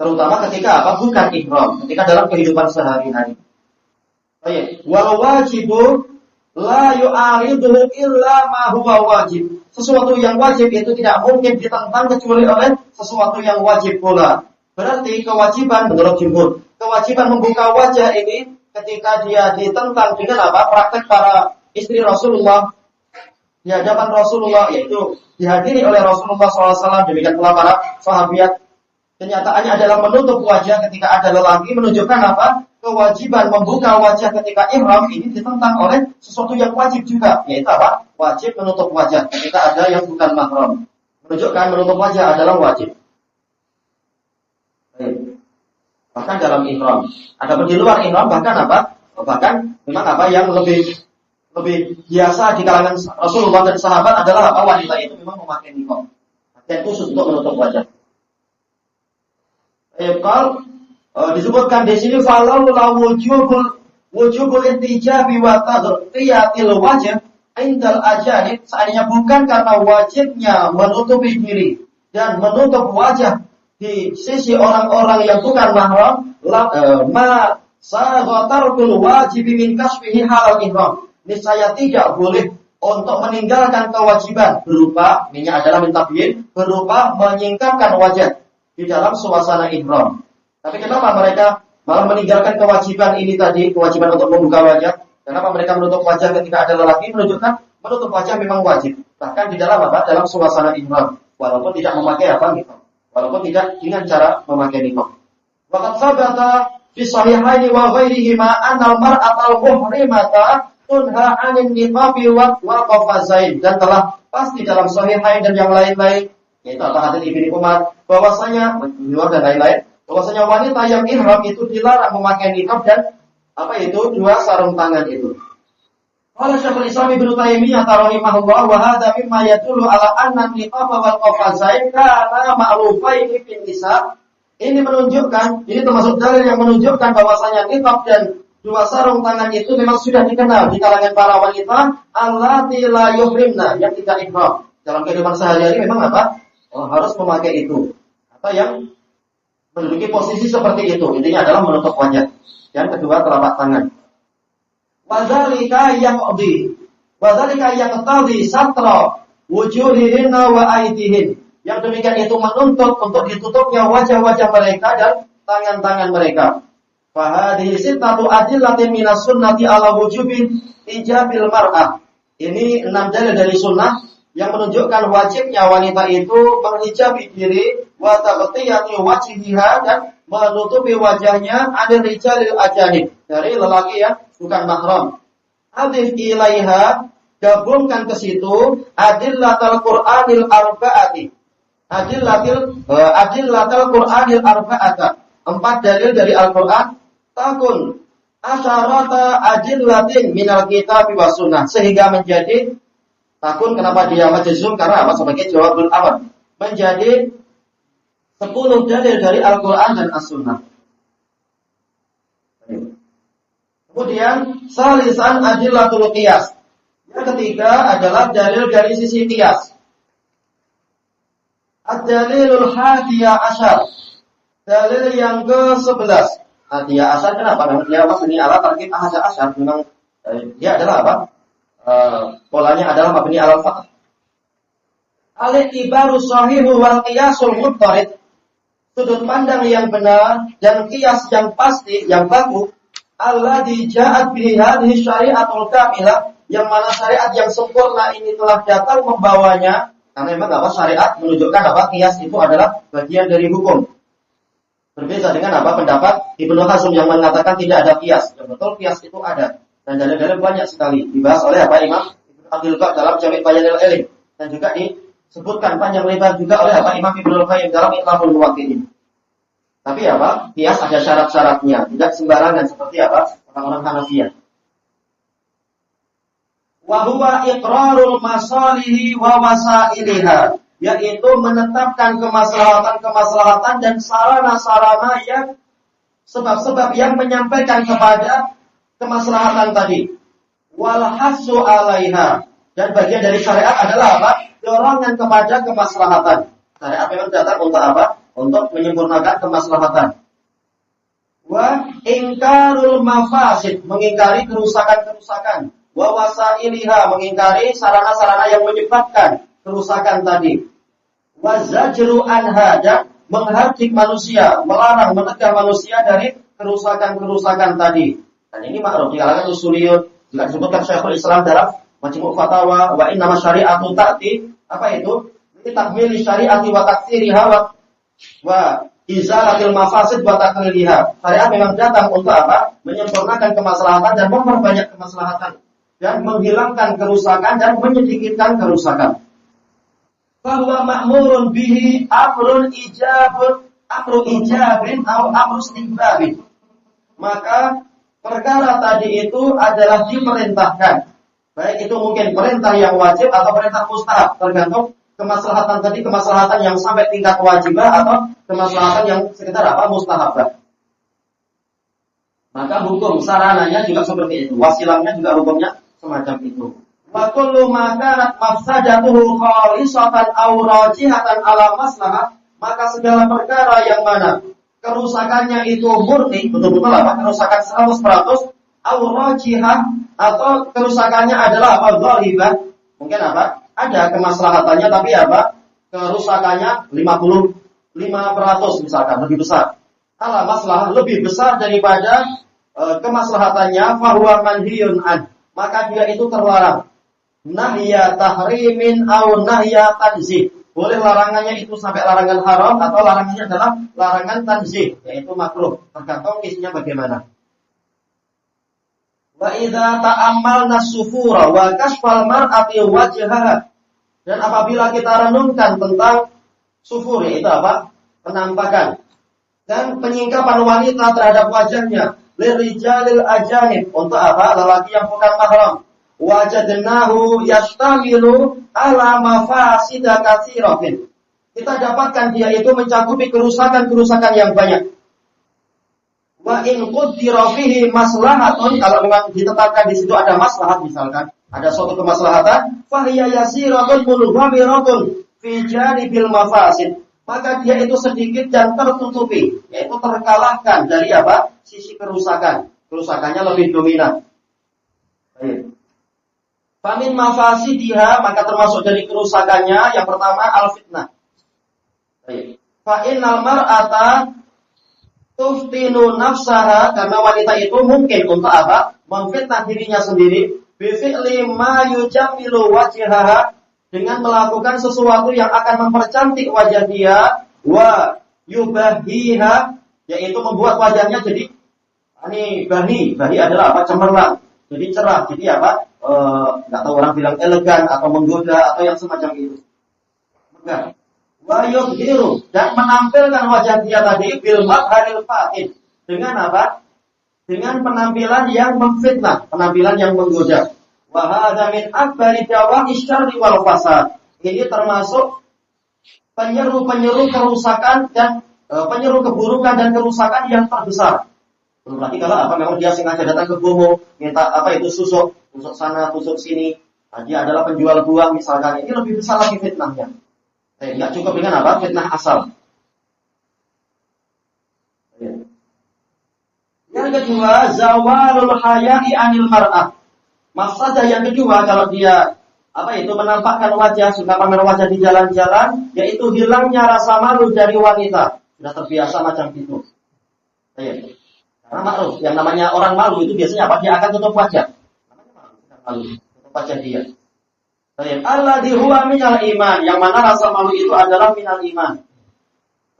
Terutama ketika apa? Bukan ihram, ketika dalam kehidupan sehari-hari. Baik. Wal wajibu la yu'ariduhu illa ma huwa wajib. Sesuatu yang wajib itu tidak mungkin ditentang kecuali oleh sesuatu yang wajib pula. Berarti kewajiban menurut jumhur, kewajiban membuka wajah ini ketika dia ditentang dengan apa? Praktek para istri Rasulullah di hadapan Rasulullah, yaitu dihadiri oleh Rasulullah SAW, demikian pula para sahabat. Kenyataannya adalah menutup wajah ketika ada lelaki, menunjukkan apa? Kewajiban membuka wajah ketika ihram ini ditentang oleh sesuatu yang wajib juga, yaitu apa? Wajib menutup wajah ketika ada yang bukan mahram. Menunjukkan menutup wajah adalah wajib. Bahkan dalam ihram. Adapun di luar ihram bahkan apa? Bahkan memang apa yang lebih biasa di kalangan Rasulullah dan sahabat adalah apa? Wanita itu memang memakai niqab. Pakaian khusus untuk menutup wajah. Kalau disebutkan di sini falau la wujubul intijabi wa tadriyatil wajh indal ajanib, seandainya bukan karena wajibnya menutupi diri dan menutup wajah di sisi orang-orang yang bukan mahram, ma saghatarul wajib min kasfihi halal ihram. Niscaya tidak boleh untuk meninggalkan kewajiban berupa, ini adalah min tabyin, berupa menyingkapkan wajah di dalam suasana ihram. Tapi kenapa mereka malah meninggalkan kewajiban ini tadi, kewajiban untuk membuka wajah? Kenapa mereka menutup wajah ketika ada lelaki? Menunjukkan menutup wajah memang wajib. Bahkan di dalam apa? Dalam suasana ihram, walaupun tidak memakai apa? Niqab. Walaupun tidak dengan cara memakai niqab. Waqad sabata fi sahihaini wa ghairihima anna al-mar'ata al-muhrimata tunha 'anil niqabi wa qafazain, dan telah pasti dalam sahihain dan yang lain-lain, yaitu hadits Ibnu Umar, bahwasanya dan lain-lain, bahwasanya wanita yang ihram itu dilarang memakai niqab dan apa itu? Dua sarung tangan itu. Qala Syekhul Islam Ibnu Taimiyah rahimahullah, wa hadza mimma yadullu ala anna niqaba wal qafazain kana ma'rufaini fin nisa. Ini menunjukkan, ini termasuk dalil yang menunjukkan bahwasanya niqab dan dua sarung tangan itu memang sudah dikenal di kalangan para wanita allati la yuhrimna, yang tidak ihram. Dalam kehidupan sehari-hari memang apa? Harus memakai itu. Apa yang menduduki posisi seperti itu, intinya adalah menutup wajah. Yang kedua telapak tangan. Wadzalika yaqtadi satra wujuhihinna wa aydihin. Yang demikian itu menuntut untuk ditutupnya wajah-wajah mereka dan tangan-tangan mereka. Fahadhihi sittatu adillatin minas sunnati ala wujubi ijabil mar'ah. Ini 6 dalil dari sunnah yang menunjukkan wajibnya wanita itu menghijabi diri wa taghtiyati wajhiha, dan menutupi wajahnya anil rijalil ajanib, dari lelaki yang bukan mahram. Adif ilaiha, gabungkan ke situ adillatul Qur'anil arba'ati. Adillatul Qur'anil arba'ata. 4 dalil dari Al-Qur'an, takun asyarata adillatin minal kitab wa sunnah, sehingga menjadi takun. Kenapa dia majzum? Karena apa? Sebagai jawabul amr. Menjadi 10 dalil dari Al-Quran dan As-Sunnah. Kemudian salisan adillatul qiyas. Yang ketiga adalah dalil dari sisi qiyas. Ad-dalilul hadiyah asyar. Dalil yang ke-11. Hadiyah asyar kenapa? Memang dia mabni ala tarkib ahad asyar. Memang dia adalah apa? Polanya adalah mabni ala fath. Al-i'tibaru sahihu wal qiyasul muttarid. Sudut pandang yang benar dan qiyas yang pasti, yang baku, alladzi ja'at bihi hadhihi syari'atul kamilah, yang mana syariat yang sempurna ini telah datang membawanya. Karena memang apa, syariat menunjukkan apa, qiyas itu adalah bagian dari hukum. Berbeda dengan apa pendapat Ibnu Hazm yang mengatakan tidak ada qiyas. Yang betul qiyas itu ada, dan dalil-dalil banyak sekali dibahas oleh apa Imam Ibnu Abdul Qadir dalam Jami' Bayanil Ilm, dan juga disebutkan panjang lebar juga oleh apa Imam Ibnu Qayyim dalam Iqamul Muwaqqi'in. Tapi apa, qiyas ada syarat-syaratnya, tidak sembarangan seperti apa orang-orang Hanafiyah. Wa huwa iqrarul masalihi wa wasailiha, yaitu menetapkan kemaslahatan-kemaslahatan dan sarana-sarana yang sebab-sebab yang menyampaikan kepada kemaslahatan tadi. Wal hasu 'alaiha, dan bagian dari syariat adalah apa? Dorongan kepada kemaslahatan. Syariat memang datang untuk apa? Untuk menyempurnakan kemaslahatan. Wa ingkarul mafasid, mengingkari kerusakan-kerusakan. Wa wasailiha, mengingkari sarana-sarana yang menyebabkan kerusakan tadi. Wa zajru anha, dan menghardik manusia, melarang, mencegah manusia dari kerusakan-kerusakan tadi. Dan ini makruf di kalangan usuliyun, juga disebutkan Syekhul Islam dalam Majmu' Fatawa, wa innama syari'atu ta'ti, apa itu? Ini takmili syari'ati wa taksiriha wa izalatil mafasid wa takliliha. Syariat memang datang untuk apa? Menyempurnakan kemaslahatan dan memperbanyak kemaslahatan, dan menghilangkan kerusakan dan menyedikitkan kerusakan. Bahwa ma'murun bihi amru ijabin atau amru istihbabin. Maka perkara tadi itu adalah diperintahkan. Baik itu mungkin perintah yang wajib atau perintah mustahab, tergantung kemaslahatan tadi, kemaslahatan yang sampai tingkat wajibah atau kemaslahatan yang sekitar apa, mustahabah. Maka hukum sarananya juga seperti itu, wasilahnya juga hukumnya semacam itu. Wa kullu ma kanat mafsadatuhu khalisatan aw rajihatan ala maslahah, maka segala perkara yang mana kerusakannya itu murni, betul-betul apa? Kerusakan 100%, aw rajihah, atau kerusakannya adalah apa? Dhalibah. Mungkin apa? Ada kemaslahatannya tapi apa? Kerusakannya 55% misalkan, lebih besar. Ala maslahah, lebih besar daripada kemaslahatannya, fahuwa manhiyun an, maka dia itu terlarang. Nahya tahrimin au nahya tanzih. Boleh larangannya itu sampai larangan haram, atau larangannya adalah larangan tanzih, yaitu makruh. Tergantung isinya bagaimana. Wa idza ta'ammalna sufura wa kashfal mar'ati wajhaha. Dan apabila kita renungkan tentang sufur, yaitu apa? Penampakan dan penyingkapan wanita terhadap wajahnya, lirijalil ajanib, untuk apa? Lelaki yang bukan mahram. Wajadnahu yastamilu ala mafasida katsiratin. Kita dapatkan dia itu mencakupi kerusakan-kerusakan yang banyak. Wa in qaddira fihi maslahatun, kalau memang ditetapkan di situ ada maslahat, misalkan ada suatu kemaslahatan, fa hiya yasiratun mulghamiratun fi janibil mafasid, maka dia itu sedikit dan tertutupi, yaitu terkalahkan dari apa? Sisi kerusakan. Kerusakannya lebih dominan. Baik. Famin mafasidiha, maka termasuk dari kerusakannya yang pertama al-fitnah. Baik. Fa innal mar'ata tuftinu nafsaha, karena wanita itu mungkin untuk apa? Memfitnah dirinya sendiri, bi fi'li ma yujammilu wajhaha, dengan melakukan sesuatu yang akan mempercantik wajah dia, wa yubahiha, yaitu membuat wajahnya jadi bahi adalah apa? Cemerlang, jadi cerah, jadi apa? Nggak tahu orang bilang elegan atau menggoda atau yang semacam itu. Maka wa yudhiru, dan menampilkan wajah dia tadi bil madharil fatin, dengan apa? Dengan penampilan yang memfitnah, penampilan yang menggoda. Wa hadza min akbari dawa'i syarri wal fasad. Ini termasuk penyeru-penyeru kerusakan dan penyeru keburukan dan kerusakan yang terbesar. Belum lagi kalau apa memang dia sengaja datang ke gumu, minta apa itu tusuk sana, tusuk sini. Nah, dia adalah penjual buah misalkan, ini lebih besar lagi fitnahnya. Enggak cukup dengan apa? Fitnah asal. Yang kedua, zawalul haya'i anil mar'ah. Mafsadah yang kedua, kalau dia apa itu menampakkan wajah, suka pamer wajah di jalan-jalan, yaitu hilangnya rasa malu dari wanita. Sudah terbiasa macam itu. Karena ma'ruf, yang namanya orang malu itu biasanya apa? Dia akan tutup wajah. Namanya malu, tutup wajah dia. Baik, alladzi huwa minal iman, yang mana rasa malu itu adalah minal iman.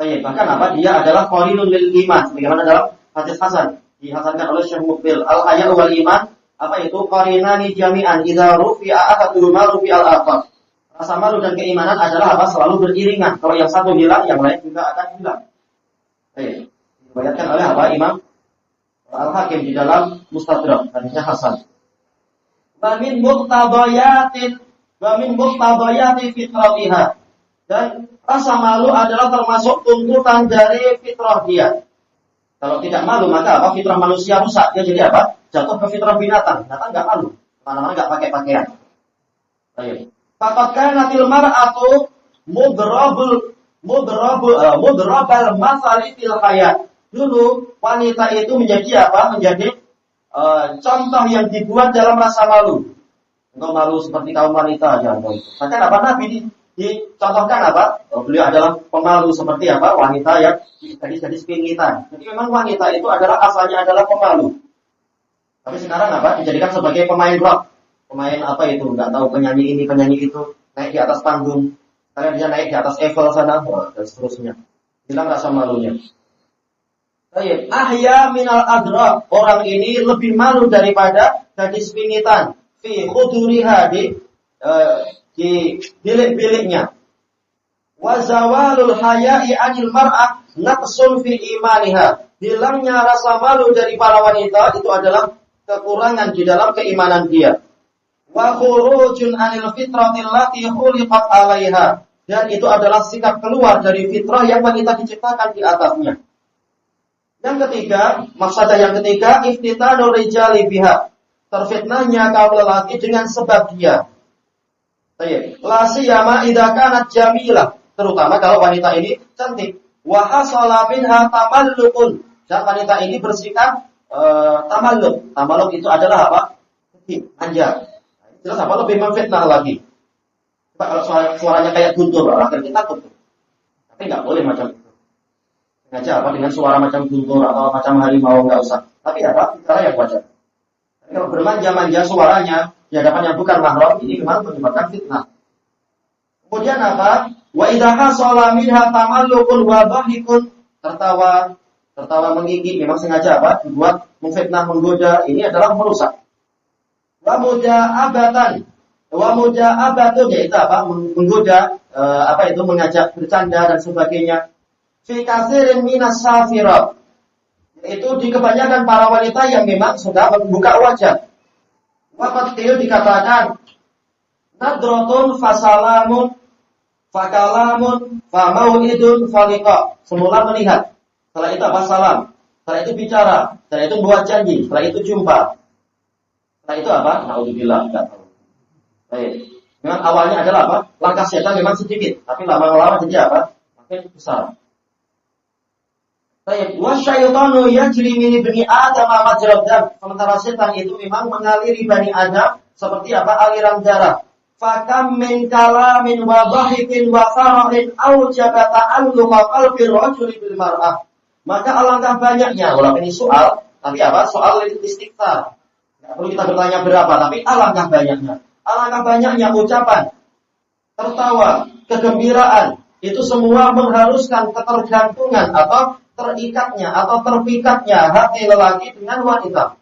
Baik, bahkan apa? Dia adalah qarinun lil iman. Bagaimana dalam hadis hasan dihasankan oleh Syekh Muqbil, al-haya'u wal iman, apa itu? Qarinani jami'an idza rufi'a ahaduhuma rufi'al akhar. Rasa malu dan keimanan adalah apa? Selalu beriringan. Kalau yang satu hilang, yang lain juga akan hilang. Baik, diriwayatkan oleh apa? Imam Al-Hakim di dalam Mustadrak, hadisnya hasan. Wa min muqtadayati fitratiha. Dan rasa malu adalah termasuk tuntutan dari fitrah dia. Kalau tidak malu maka apa? Fitrah manusia rusak. Dia jadi apa? Jatuh ke fitrah binatang. Binatang enggak malu. Mana-mana enggak pakai pakaian. Baik. Faqad kanatil mar'atu mudrabal masali fil hayat. Dulu wanita itu menjadi apa? Menjadi contoh yang dibuat dalam rasa malu. Engkau malu seperti kaum wanita aja. Bahkan apa? Nabi dicontohkan apa? Beliau adalah pemalu seperti apa? Wanita yang gadis-gadis pingitan. Jadi memang wanita itu adalah asalnya adalah pemalu. Tapi sekarang apa? Dijadikan sebagai pemain rock. Pemain apa itu? Enggak tahu, penyanyi ini, penyanyi itu, naik di atas panggung. Kalian dia naik di atas Eiffel sana, dan seterusnya. Hilang rasa malunya. Baik, ahya minal adra. Orang ini lebih malu daripada gadis pingitan. Fi khuduriha di bilik-biliknya. Wa zawalul haya'i 'anil mar'ah naqsun fi imaniha. Hilangnya rasa malu dari para wanita itu adalah kekurangan di dalam keimanan dia. Wa khurujun 'anil fitratil lati khuliqat 'alaiha. Dan itu adalah sikap keluar dari fitrah yang wanita diciptakan di atasnya. Yang ketiga, mafsadah yang ketiga, iftitanur rijali biha. Terfitnahnya kaum lelaki dengan sebab dia. Baik, la siyama idza kanat jamilah, terutama kalau wanita ini cantik. Wa hasala minha tamallukun. Dan wanita ini bersikap tamalluk. Tamalluk itu adalah apa? Manja. Jelas apa? Lebih memfitnah lagi. Kalau suaranya kayak guntur, akan kita takut. Tapi enggak boleh macam itu. Sengaja apa dengan suara macam guntur atau macam harimau enggak usah. Tapi apa? Cara yang wajar. Kalau bermanja-manja suaranya di hadapan yang bukan mahram, ini memang menyebabkan fitnah. Kemudian apa? Wa idza hasala minha tamallukun wa dhahikun, tertawa menggigit, memang sengaja apa? Dibuat memfitnah, menggoda, ini adalah merusak. Wa muja'abatun, yaitu apa? Menggoda, apa itu? Mengajak bercanda dan sebagainya. Fi katsirin minas safirat, yaitu di kebanyakan para wanita yang memang sudah membuka wajah. Waqad dikatakan nadratun fasalamun fakalamun famauidun faliqa. Semula melihat, setelah itu apa? Salam, setelah itu bicara, setelah itu buat janji, setelah itu jumpa, setelah itu apa? Naudzubillah, enggak tahu. Baik. Memang awalnya adalah apa? Langkah setan memang sedikit, tapi lama-lama jadi apa? Makin besar. Baik, wasyaitanu yajri min ibni Adam majrad dam. Sementara setan itu memang mengaliri Bani Adam seperti apa? Aliran darah. Fakam min kalamin wa dhahikin wa farahin aujaba ta'alluqa qalbi rajuli bil mar'ah. Maka alangkah banyaknya, walaupun ini soal, tapi apa? Soal istighfar. Enggak perlu kita bertanya berapa, tapi alangkah banyaknya. Alangkah banyaknya ucapan, tertawa, kegembiraan, itu semua mengharuskan ketergantungan atau terikatnya atau terpikatnya hati lelaki dengan wanita.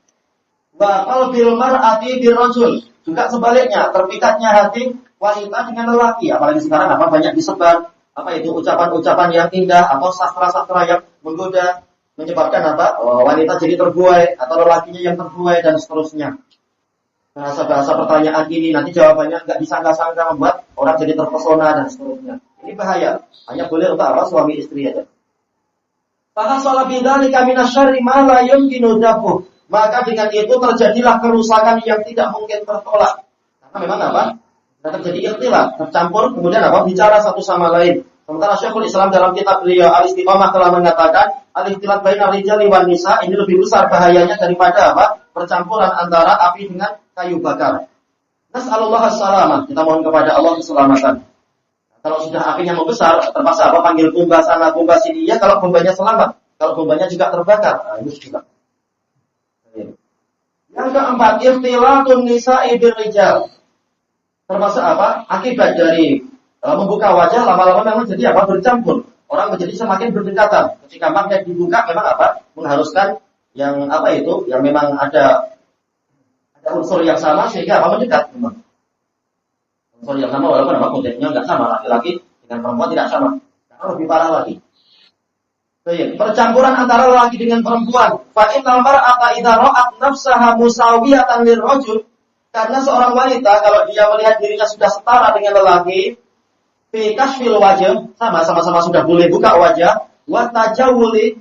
Wa qalbil mar'ati birrajul, juga sebaliknya terpikatnya hati wanita dengan lelaki. Apalagi sekarang apa banyak disebar apa itu ucapan-ucapan yang indah atau sastra-sastra yang menggoda, menyebabkan apa? Wanita jadi terbuai atau lelakinya yang terbuai dan seterusnya. Bahasa-bahasa pertanyaan ini nanti jawabannya enggak disangka-sangka membuat orang jadi terpesona dan seterusnya. Ini bahaya. Hanya boleh untuk apa? Suami istri aja. Fahasala bidzalika minasyarri ma la yumkinu dafuh. Maka dengan itu terjadilah kerusakan yang tidak mungkin tertolak. Karena memang apa? Sudah terjadi ikhtilaf, tercampur, kemudian apa? Bicara satu sama lain. Sementara Syekhul Islam dalam kitab beliau Al-Istiqamah telah mengatakan al-ikhtilaf bainar rijali wan nisa ini lebih besar bahayanya daripada apa? Percampuran antara api dengan kayu bakar. Nas'alullah as-salamah. Kita mohon kepada Allah keselamatan. Kalau sudah apinya membesar, terpaksa apa? Panggil pomba sana, pomba sini. Ya kalau pombanya selamat, kalau pombanya juga terbakar, nah, ini sudah. Yang keempat, ikhtilatun nisa'i birrijal. Termasuk apa? Akibat dari membuka wajah lama-lama memang jadi apa? Bercampur. Orang menjadi semakin berdekatan. Ketika magnet dibuka memang apa? Mengharuskan yang apa itu? Yang memang ada unsur yang sama sehingga apa? Mendekat memang. Unsur yang sama walaupun apa? Konteksnya enggak sama. Laki-laki dengan perempuan tidak sama. Karena lebih parah lagi. Baik, percampuran antara laki dengan perempuan. Fa innal mar'ata idza ra'at nafsaha musawiyatan lirrajul. Karena seorang wanita kalau dia melihat dirinya sudah setara dengan lelaki, fi kasfil wajh, sama-sama sudah boleh buka wajah, wa tajawuli,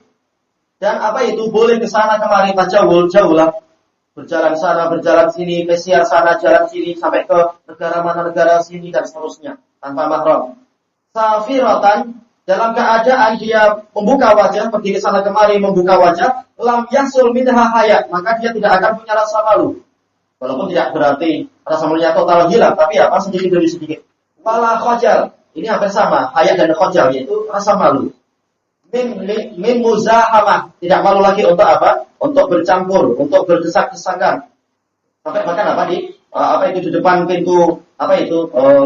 dan apa itu boleh ke sana kemari, tajawul, jauhlah, berjalan sana, berjalan sini, pesiar sana, jalan sini, sampai ke negara mana, negara sini, dan seterusnya, tanpa mahram. Safiratan, dalam keadaan dia membuka wajah, pergi ke sana kemari, membuka wajah, lam yasul minha haya, maka dia tidak akan punya rasa malu. Walaupun tidak berarti rasa malunya total hilang, tapi apa, sedikit demi sedikit. Wala khajal, ini hampir sama, haya dan khajal, yaitu rasa malu. Min muzahamah, tidak malu lagi untuk apa? Untuk bercampur, untuk berdesak-desakan. Sampai bahkan apa di depan pintu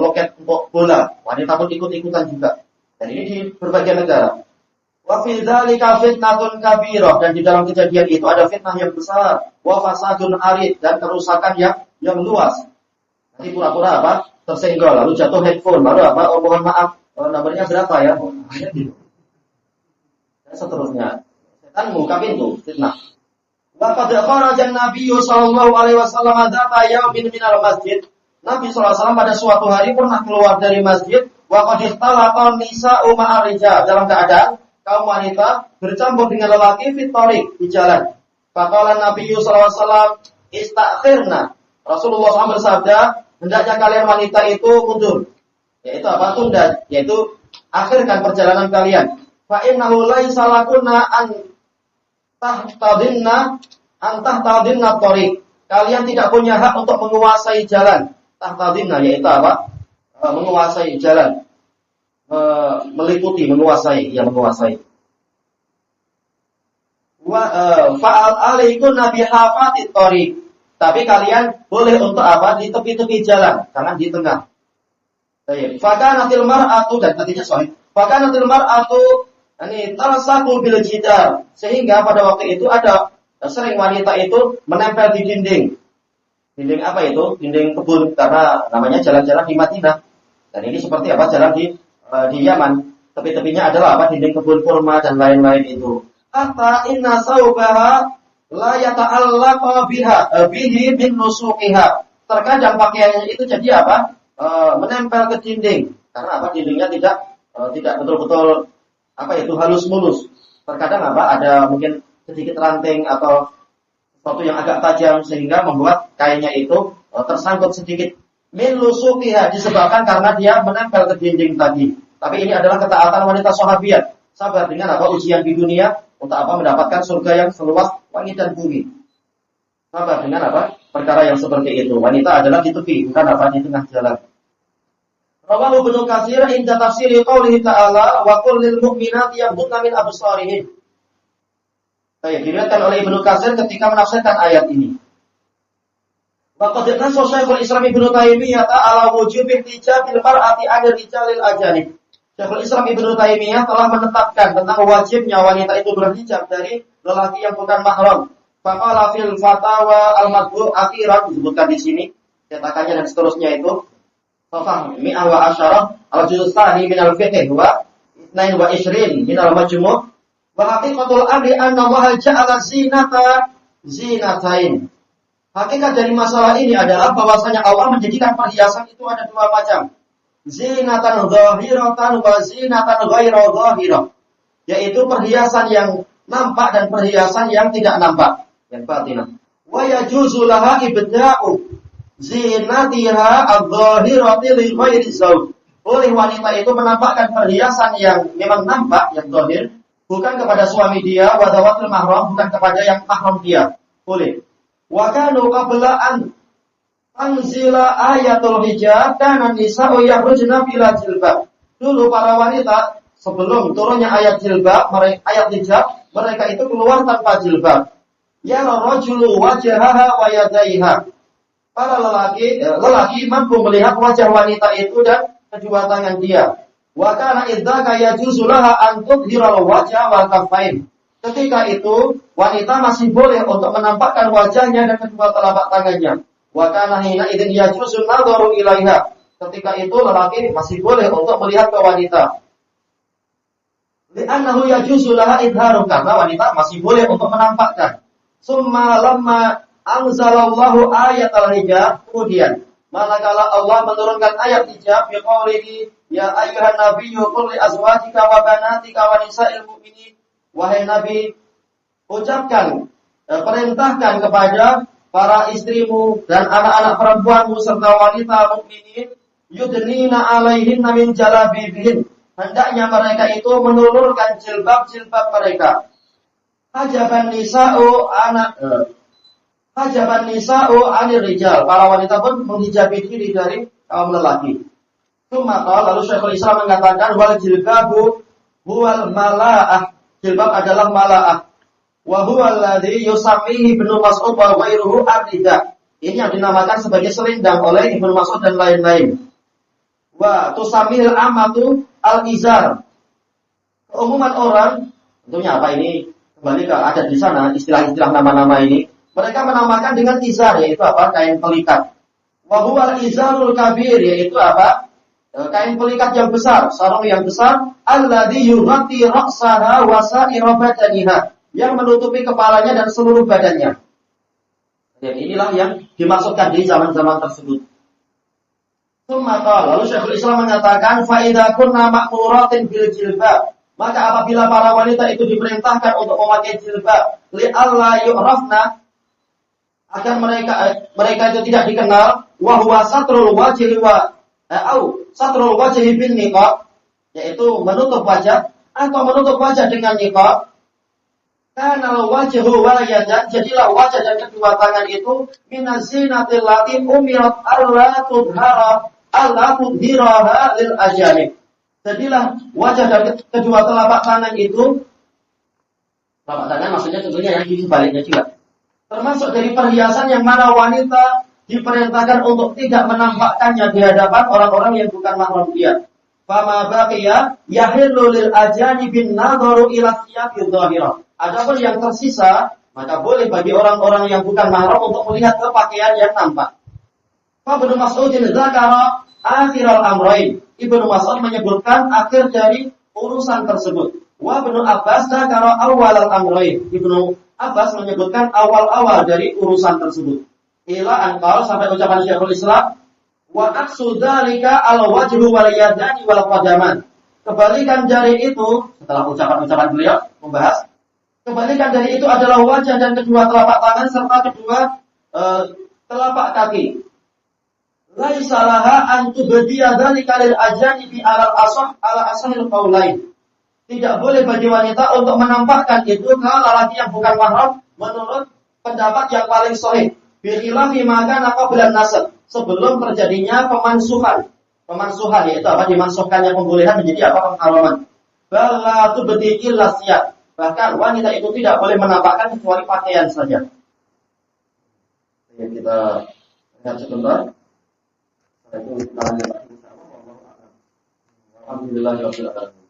loket untuk bola, wanita pun ikut-ikutan juga. Dan ini di berbagai negara. Wa fi dzalika fitnatun kabirah, dan di dalam kejadian itu ada fitnah yang besar, wa fasadun arid, dan kerusakan yang luas. Nanti pura-pura apa? Tersenggol, lalu jatuh headphone, lalu apa? Oh mohon maaf, nomornya berapa ya? Dan seterusnya. Setan membuka pintu, fitnah. Wa qad kharaja an-nabiy sallallahu alaihi wasallam dzata yaumin minal masjid. Nabi sallallahu alaihi wasallam pada suatu hari pernah keluar dari masjid, wa qad ikhtalata nisa'u ma'ar rijal, dalam keadaan kaum wanita bercampur dengan lelaki fitorik di jalan. Faqala Nabi sallallahu alaihi wasallam istakhirna. Rasulullah SAW bersabda, hendaknya kalian wanita itu mundur. Yaitu apa? Tunda, yaitu akhirkan perjalanan kalian. Fa innahu laisa lakunna an tahtadinna thariq. Kalian tidak punya hak untuk menguasai jalan. Tahtadinna yaitu apa? Menguasai jalan. Meliputi, menguasai. Fa'al alaikum nabi hafatit thariq. Tapi kalian boleh untuk apa? Di tepi-tepi jalan, jangan di tengah. Baik. Fakanatil mar'atu, dan tadinya sahih. Fakanatil mar'atu ini talsaku bil jidar, sehingga pada waktu itu ada sering wanita itu menempel di dinding. Dinding apa itu? Dinding kebun, karena namanya jalan-jalan di Madinah. Dan ini seperti apa? Jalan di Yaman, tepi-tepinya adalah apa? Dinding kebun kurma dan lain-lain itu. Hatta inna saubaha la yata'allaqa bihi min nusuqiha. Terkadang pakaiannya itu jadi apa? Menempel ke dinding. Karena apa? Dindingnya tidak betul-betul apa itu halus mulus. Terkadang apa? Ada mungkin sedikit ranting atau sesuatu yang agak tajam sehingga membuat kainnya itu tersangkut sedikit. Min nusuqiha, disebabkan karena dia menempel ke dinding tadi. Tapi ini adalah ketaatan wanita sahabiat. Sabar dengan apa? Ujian di dunia untuk apa? Mendapatkan surga yang seluas langit dan bumi. Sabar dengan apa? Perkara yang seperti itu. Wanita adalah di tepi, bukan apa? Di tengah jalan. Rawahu Ibnu Katsir inda tafsiri qoulihi ta'ala wa qul lil mu'minati yaghdudna min absarihin. Diriwayatkan oleh Ibnu Katsir ketika menafsirkan ayat ini. Wa qad nassa Syekhul Islam Ibnu Taimiyah ala wujubil hijabil mar'ati 'anil rijalil ajanib. Syekhul Islam Ibnu Taimiyah telah menetapkan tentang wajibnya wanita itu berhijab dari lelaki yang bukan mahram. Faqala fil fatawa al-madhkur akhiran, disebutkan di sini cetakannya dan seterusnya itu. Fafah mi'ah wa asyarah al-juz' tsani min al-fiqh wa 22 min al-majmu'. Wa haqiqatul amri anna Allah ja'ala zinatain. Hakikat dari masalah ini adalah bahwasanya Allah menjadikan perhiasan itu ada dua macam. Zinatan zahiratan wa zinatan ghairu zahirah. Yaitu perhiasan yang nampak dan perhiasan yang tidak nampak, yang batinah. Wa yajuzu laha ibda'u zinatiha adh-dhahirati li ghairi zawj. Boleh wanita itu menampakkan perhiasan yang memang nampak, yang zahir, bukan kepada suami dia, wa dawatul mahram, bukan kepada yang mahram dia. Boleh. Wa kanu qabla an anzila ayatul hijab kana nisa'u yakhrujna bila jilbab. Dulu para wanita sebelum turunnya ayat jilbab, ayat hijab, mereka itu keluar tanpa jilbab. yara rajulu wajhaha wa yadayha. Para lelaki mampu melihat wajah wanita itu dan kedua tangan dia. Wa kana idzaka yajuzu laha an tudhiral wajha wal kaffain. Ketika itu wanita masih boleh untuk menampakkan wajahnya dan kedua telapak tangannya. Wa kana hina idzin yajuzu nadharu ilaiha. Ketika itu lelaki masih boleh untuk melihat ke wanita. Li'annahu yajuzu laha idharu, karena wanita masih boleh untuk menampakkan. Summa lamma anzalallahu ayat al-hijab, kemudian manakala Allah menurunkan ayat hijab biqaulihi ya ayyuhan nabiyyu qul li azwajika wa banatika wa nisa'il mu'minin, wahai nabi ucapkan perintahkan kepada para istrimu dan anak-anak perempuanmu serta wanita mukminin yudnina alaihinna min jalabibihin, hendaknya mereka itu menurunkan jilbab-jilbab mereka. Hajaban nisa'u anir rijal, para wanita pun menghijabi diri dari kaum lelaki. Lalu Syekhul Islam mengatakan wal jilbabu huwal mala'ah, jilbab adalah mala'ah. Wa huwa alladhi yusammihi Ibnu Mas'ud wa ghairuhu ar-rida. Ini yang dinamakan sebagai selendang oleh Ibnu Mas'ud dan lain-lain. Wa tusamil amatu al-izar. Keumuman orang, tentunya apa ini? Kembali ke ada di sana istilah-istilah nama-nama ini. Mereka menamakan dengan izar, yaitu apa? Kain pelikat. Wa huwa al-izarul kabir, yaitu apa? Kain pelikat yang besar, sarung yang besar, alladzi yughatti ra'saha wa sa'ira badaniha, yang menutupi kepalanya dan seluruh badannya. Dan inilah yang dimaksudkan di zaman-zaman tersebut. Lalu Syekhul Islam mengatakan faida kunna ma'muratin bil jilbab, maka apabila para wanita itu diperintahkan untuk memakai jilbab li alla yu'rafna, agar mereka itu tidak dikenal, wa huwa satrul wajhi wa satrul wajhi bin niqab, yaitu menutup wajah atau menutup wajah dengan niqab. Kana wajhu wal yadan, jadilah wajah dan kedua tangan itu minazinatil lati umirat alla tudhiraha lil ajanib. Jadilah wajah dan kedua telapak tangan itu, telapak tangan maksudnya tentunya yang di sebaliknya juga, termasuk dari perhiasan yang mana wanita diperintahkan untuk tidak menampakkannya di hadapan orang-orang yang bukan mahram dia. Fama baqiya yahillu lil ajanibin nadharu ila thiyabi dhahirah. Adapun yang tersisa, maka boleh bagi orang-orang yang bukan mahram untuk melihat ke pakaian yang nampak. Fa Ibnu Mas'udin dzakara akhir al-amrain. Ibnu Mas'ud menyebutkan akhir dari urusan tersebut. Wa Ibnu Abbas dzakara awal al-amrain. Ibnu Abbas menyebutkan awal-awal dari urusan tersebut. Ila anqal, sampai ucapan Syekhul Islam, wa aqsu dzalika al-wajhu wal yadani wal qadaman. Kebalikan dari itu, setelah ucapan-ucapan beliau membahas, kebalikan dari itu adalah wajah dan kedua telapak tangan serta kedua telapak kaki. Laisa laha an tubdiya dzalika lil ajanibi ala asahil qaulain. Tidak boleh bagi wanita untuk menampakkan itu ke lelaki yang bukan mahram menurut pendapat yang paling sahih. Bihilafi maka qabla nasab, sebelum terjadinya pemansuhan. Pemansuhan yaitu apa? Dimansuhkannya pembolehan menjadi apa? Pengharaman. Bala tubdi illa siyab. Bahkan wanita itu tidak boleh menampakkan kecuali pakaian saja. Kita lihat sebentar. Alhamdulillah ya rabbil alamin.